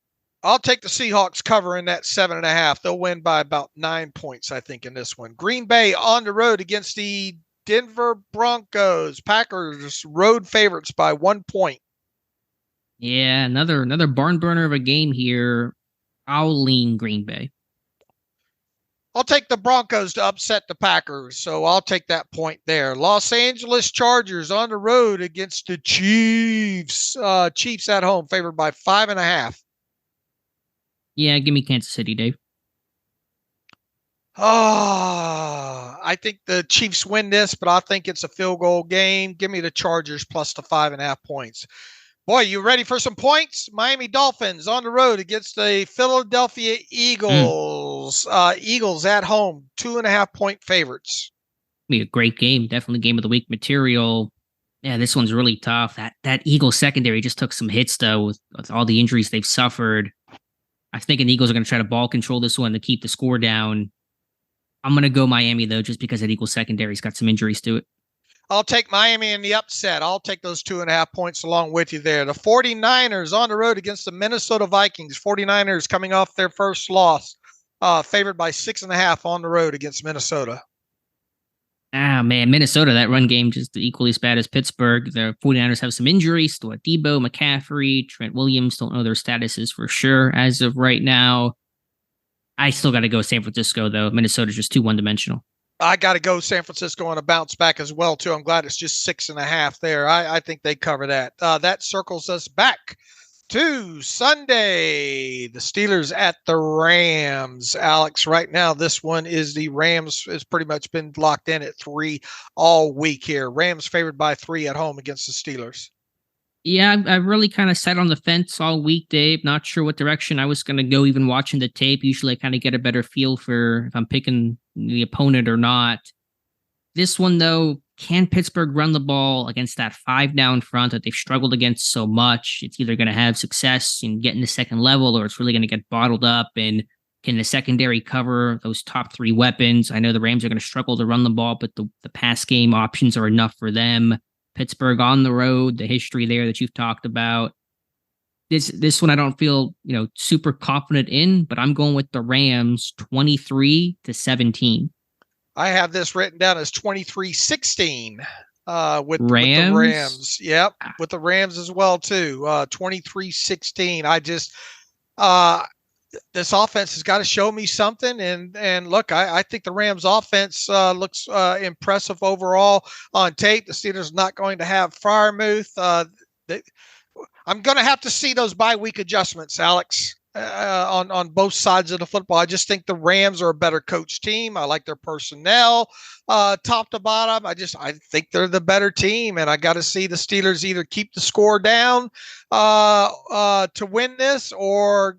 I'll take the Seahawks cover in that 7.5. They'll win by about 9 points, I think, in this one. Green Bay on the road against the Denver Broncos. Packers road favorites by 1 point.
Yeah, another barn burner of a game here. I'll lean Green Bay.
I'll take the Broncos to upset the Packers, so I'll take that point there. Los Angeles Chargers on the road against the Chiefs. Chiefs at home, favored by 5.5.
Yeah, give me Kansas City, Dave.
Oh, I think the Chiefs win this, but I think it's a field goal game. Give me the Chargers plus the 5.5 points. Boy, you ready for some points? Miami Dolphins on the road against the Philadelphia Eagles. Eagles at home, 2.5 point favorites.
Be a great game. Definitely game of the week material. Yeah, this one's really tough. That Eagles secondary just took some hits though with all the injuries they've suffered. I think the Eagles are going to try to ball control this one to keep the score down. I'm going to go Miami though, just because that Eagles secondary's got some injuries to it.
I'll take Miami in the upset. I'll take those 2.5 points along with you there. The 49ers on the road against the Minnesota Vikings. 49ers coming off their first loss, favored by 6.5 on the road against Minnesota.
Ah, man, Minnesota, that run game just equally as bad as Pittsburgh. The 49ers have some injuries. Still at Debo, McCaffrey, Trent Williams. Don't know their statuses for sure as of right now. I still got to go San Francisco, though. Minnesota's just too one-dimensional.
I got to go San Francisco on a bounce back as well, too. I'm glad it's just 6.5 there. I think they cover that. That circles us back to Sunday. The Steelers at the Rams. Alex, right now, this one is the Rams has pretty much been locked in at 3 all week here. Rams favored by 3 at home against the Steelers.
Yeah, I really kind of sat on the fence all week, Dave. Not sure what direction I was going to go, even watching the tape. Usually I kind of get a better feel for if I'm picking the opponent or not. This one, though, can Pittsburgh run the ball against that 5 down front that they've struggled against so much? It's either going to have success in getting the second level or it's really going to get bottled up. And can the secondary cover those top 3 weapons? I know the Rams are going to struggle to run the ball, but the pass game options are enough for them. Pittsburgh on the road, the history there that you've talked about. This one I don't feel, super confident in, but I'm going with the Rams 23-17.
I have this written down as 23-16 with the Rams. Yep, with the Rams as well too. 23-16. I just this offense has got to show me something. And look, I think the Rams offense looks impressive overall on tape. The Steelers are not going to have Freiermuth. I'm going to have to see those bye week adjustments, Alex, on both sides of the football. I just think the Rams are a better coach team. I like their personnel top to bottom. I think they're the better team, and I got to see the Steelers either keep the score down to win this or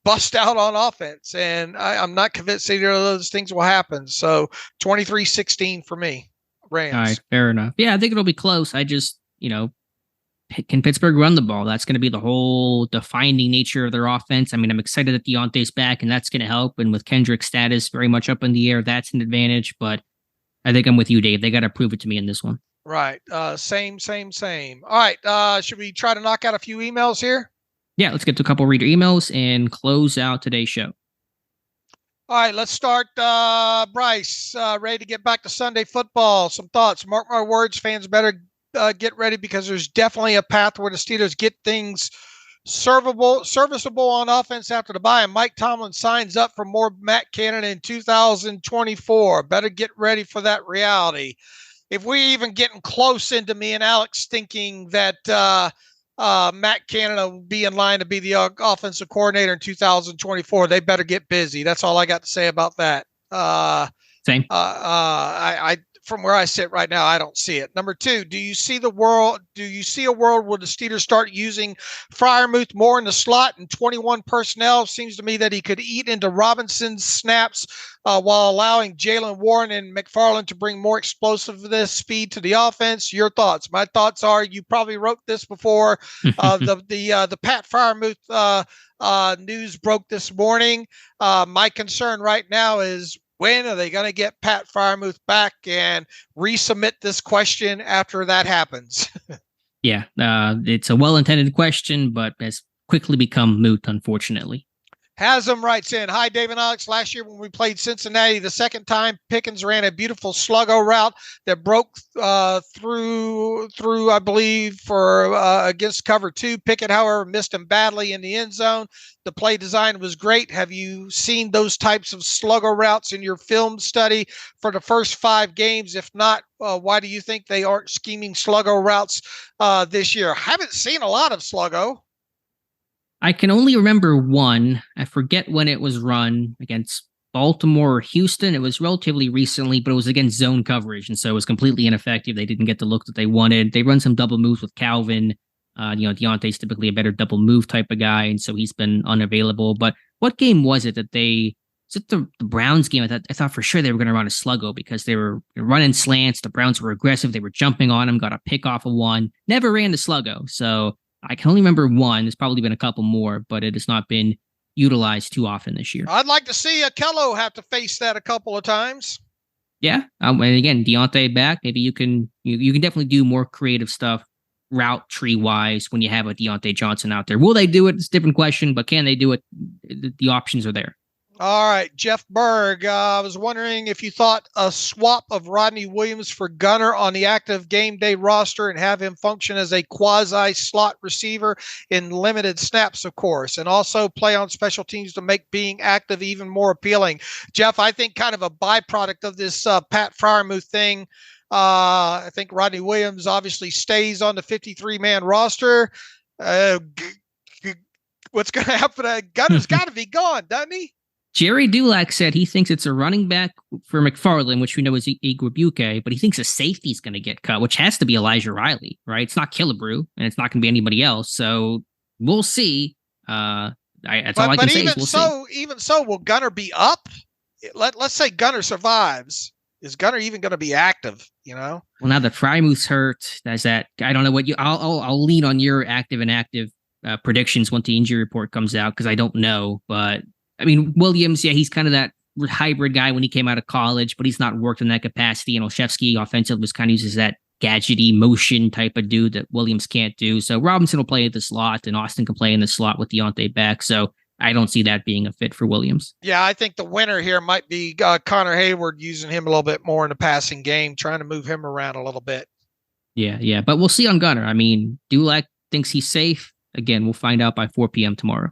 bust out on offense. And I'm not convinced either of those things will happen. So 23-16 for me, Rams.
All right, fair enough. Yeah, I think it'll be close. I just, can Pittsburgh run the ball? That's going to be the whole defining nature of their offense. I mean, I'm excited that Deontay's back, and that's going to help. And with Kendrick's status very much up in the air, that's an advantage. But I think I'm with you, Dave. They got to prove it to me in this one.
Right. Same. All right. Should we try to knock out a few emails here?
Yeah, let's get to a couple reader emails and close out today's show.
All right, let's start. Bryce, ready to get back to Sunday football. Some thoughts. Mark my words, fans better get ready because there's definitely a path where the Steelers get things serviceable on offense after the bye. And Mike Tomlin signs up for more Matt Canada in 2024. Better get ready for that reality. If we even getting close into me and Alex thinking that Matt Canada will be in line to be the offensive coordinator in 2024, they better get busy. That's all I got to say about that.
Same.
I from where I sit right now, I don't see it. Number 2, do you see a world where the Steelers start using Freiermuth more in the slot and 21 personnel? Seems to me that he could eat into Robinson's snaps while allowing Jalen Warren and McFarland to bring more explosiveness, speed to the offense. Your thoughts? My thoughts are you probably wrote this before the Pat Freiermuth news broke this morning. My concern right now is, when are they going to get Pat Freiermuth back and resubmit this question after that happens?
Yeah, it's a well-intended question, but has quickly become moot, unfortunately.
Hasm writes in, hi, Dave and Alex. Last year when we played Cincinnati, the second time, Pickens ran a beautiful sluggo route that broke through, I believe, for against cover 2. Pickett, however, missed him badly in the end zone. The play design was great. Have you seen those types of sluggo routes in your film study for the first 5 games? If not, why do you think they aren't scheming sluggo routes this year? Haven't seen a lot of sluggo.
I can only remember one. I forget when it was run against Baltimore or Houston. It was relatively recently, but it was against zone coverage, and so it was completely ineffective. They didn't get the look that they wanted. They run some double moves with Calvin. Deontay's typically a better double move type of guy, and so he's been unavailable. But what game was it that they? Was it the Browns game? I thought for sure they were going to run a sluggo because they were running slants. The Browns were aggressive. They were jumping on him, got a pick off of one. Never ran the sluggo. So I can only remember one. There's probably been a couple more, but it has not been utilized too often this year.
I'd like to see Kello have to face that a couple of times.
Yeah. And again, Deontay back. Maybe you can definitely do more creative stuff route tree wise when you have a Deontay Johnson out there. Will they do it? It's a different question, but can they do it? The options are there.
All right, Jeff Berg. I was wondering if you thought a swap of Rodney Williams for Gunner on the active game day roster and have him function as a quasi slot receiver in limited snaps, of course, and also play on special teams to make being active even more appealing. Jeff, I think kind of a byproduct of this Pat Freiermuth thing. I think Rodney Williams obviously stays on the 53-man roster. What's going to happen? Gunner's got to be gone, doesn't he?
Jerry Dulac said he thinks it's a running back for McFarland, which we know is Igwebuike, but he thinks a safety is going to get cut, which has to be Elijah Riley, right? It's not Killebrew, and it's not going to be anybody else. So we'll see. That's all I can say is we'll see.
Even so, will Gunner be up? Let's say Gunner survives. Is Gunner even going to be active? Well,
now that Freiermuth's hurt, that's that. I don't know what you. I'll lean on your active and inactive predictions once the injury report comes out because I don't know, but. I mean, Williams, yeah, he's kind of that hybrid guy when he came out of college, but he's not worked in that capacity. And Olszewski offensive was kind of uses that gadgety motion type of dude that Williams can't do. So Robinson will play at the slot and Austin can play in the slot with Deontay back. So I don't see that being a fit for Williams.
Yeah, I think the winner here might be Connor Hayward, using him a little bit more in the passing game, trying to move him around a little bit.
Yeah. But we'll see on Gunner. I mean, Dulac thinks he's safe. Again, we'll find out by 4 p.m. tomorrow.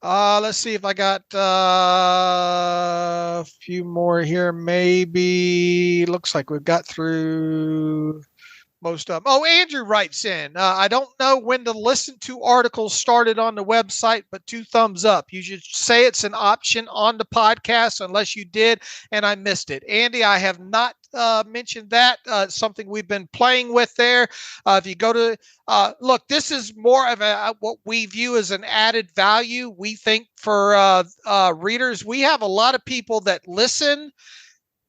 Let's see if I got a few more here. Maybe looks like we've got through most of them. Oh, Andrew writes in, I don't know when to listen to articles started on the website, but 2 thumbs up. You should say it's an option on the podcast unless you did and I missed it. Andy, I have not mentioned that. Something we've been playing with there. If you go to look, this is more of what we view as an added value. We think for readers, we have a lot of people that listen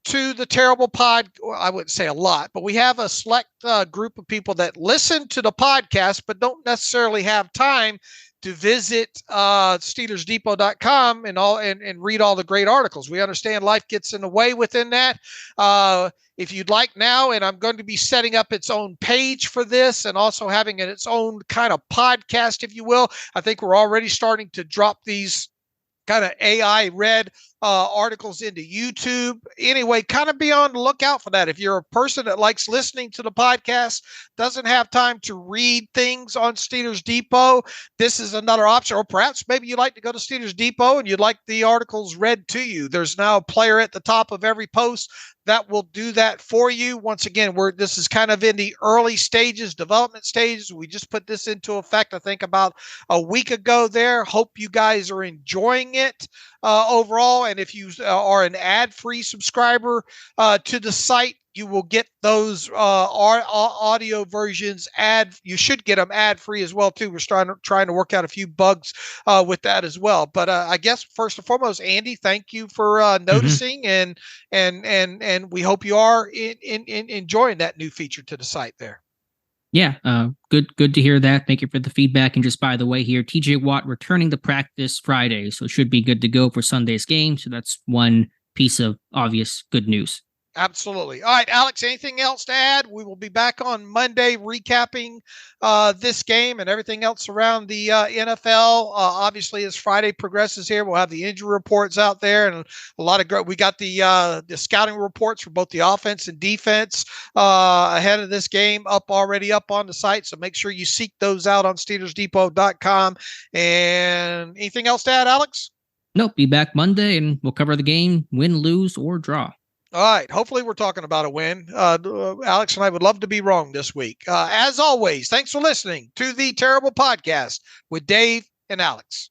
to the Terrible Pod. I wouldn't say a lot, but we have a select group of people that listen to the podcast, but don't necessarily have time to visit SteelersDepot.com and read all the great articles. We understand life gets in the way within that. If you'd like now, and I'm going to be setting up its own page for this and also having its own kind of podcast, if you will. I think we're already starting to drop these kind of AI read articles into YouTube. Anyway, kind of be on the lookout for that. If you're a person that likes listening to the podcast, doesn't have time to read things on Steelers Depot, this is another option. Or perhaps maybe you like to go to Steelers Depot and you'd like the articles read to you. There's now a player at the top of every post that will do that for you. Once again, this is kind of in the early stages, development stages. We just put this into effect, I think, about a week ago there. Hope you guys are enjoying it overall. And if you are an ad-free subscriber to the site, you will get those audio versions you should get them ad-free as well too. We're trying to work out a few bugs with that as well. But I guess first and foremost, Andy, thank you for noticing and we hope you are enjoying that new feature to the site there.
Yeah, good to hear that. Thank you for the feedback. And just by the way here, TJ Watt returning to practice Friday, so should be good to go for Sunday's game. So that's one piece of obvious good news.
Absolutely. All right, Alex, anything else to add? We will be back on Monday recapping this game and everything else around the NFL. Obviously, as Friday progresses here, we'll have the injury reports out there and a lot of we got the scouting reports for both the offense and defense ahead of this game already up on the site. So make sure you seek those out on SteelersDepot.com. And anything else to add, Alex?
Nope. Be back Monday and we'll cover the game, win, lose, or draw.
All right. Hopefully we're talking about a win. Alex and I would love to be wrong this week. As always, thanks for listening to the Terrible Podcast with Dave and Alex.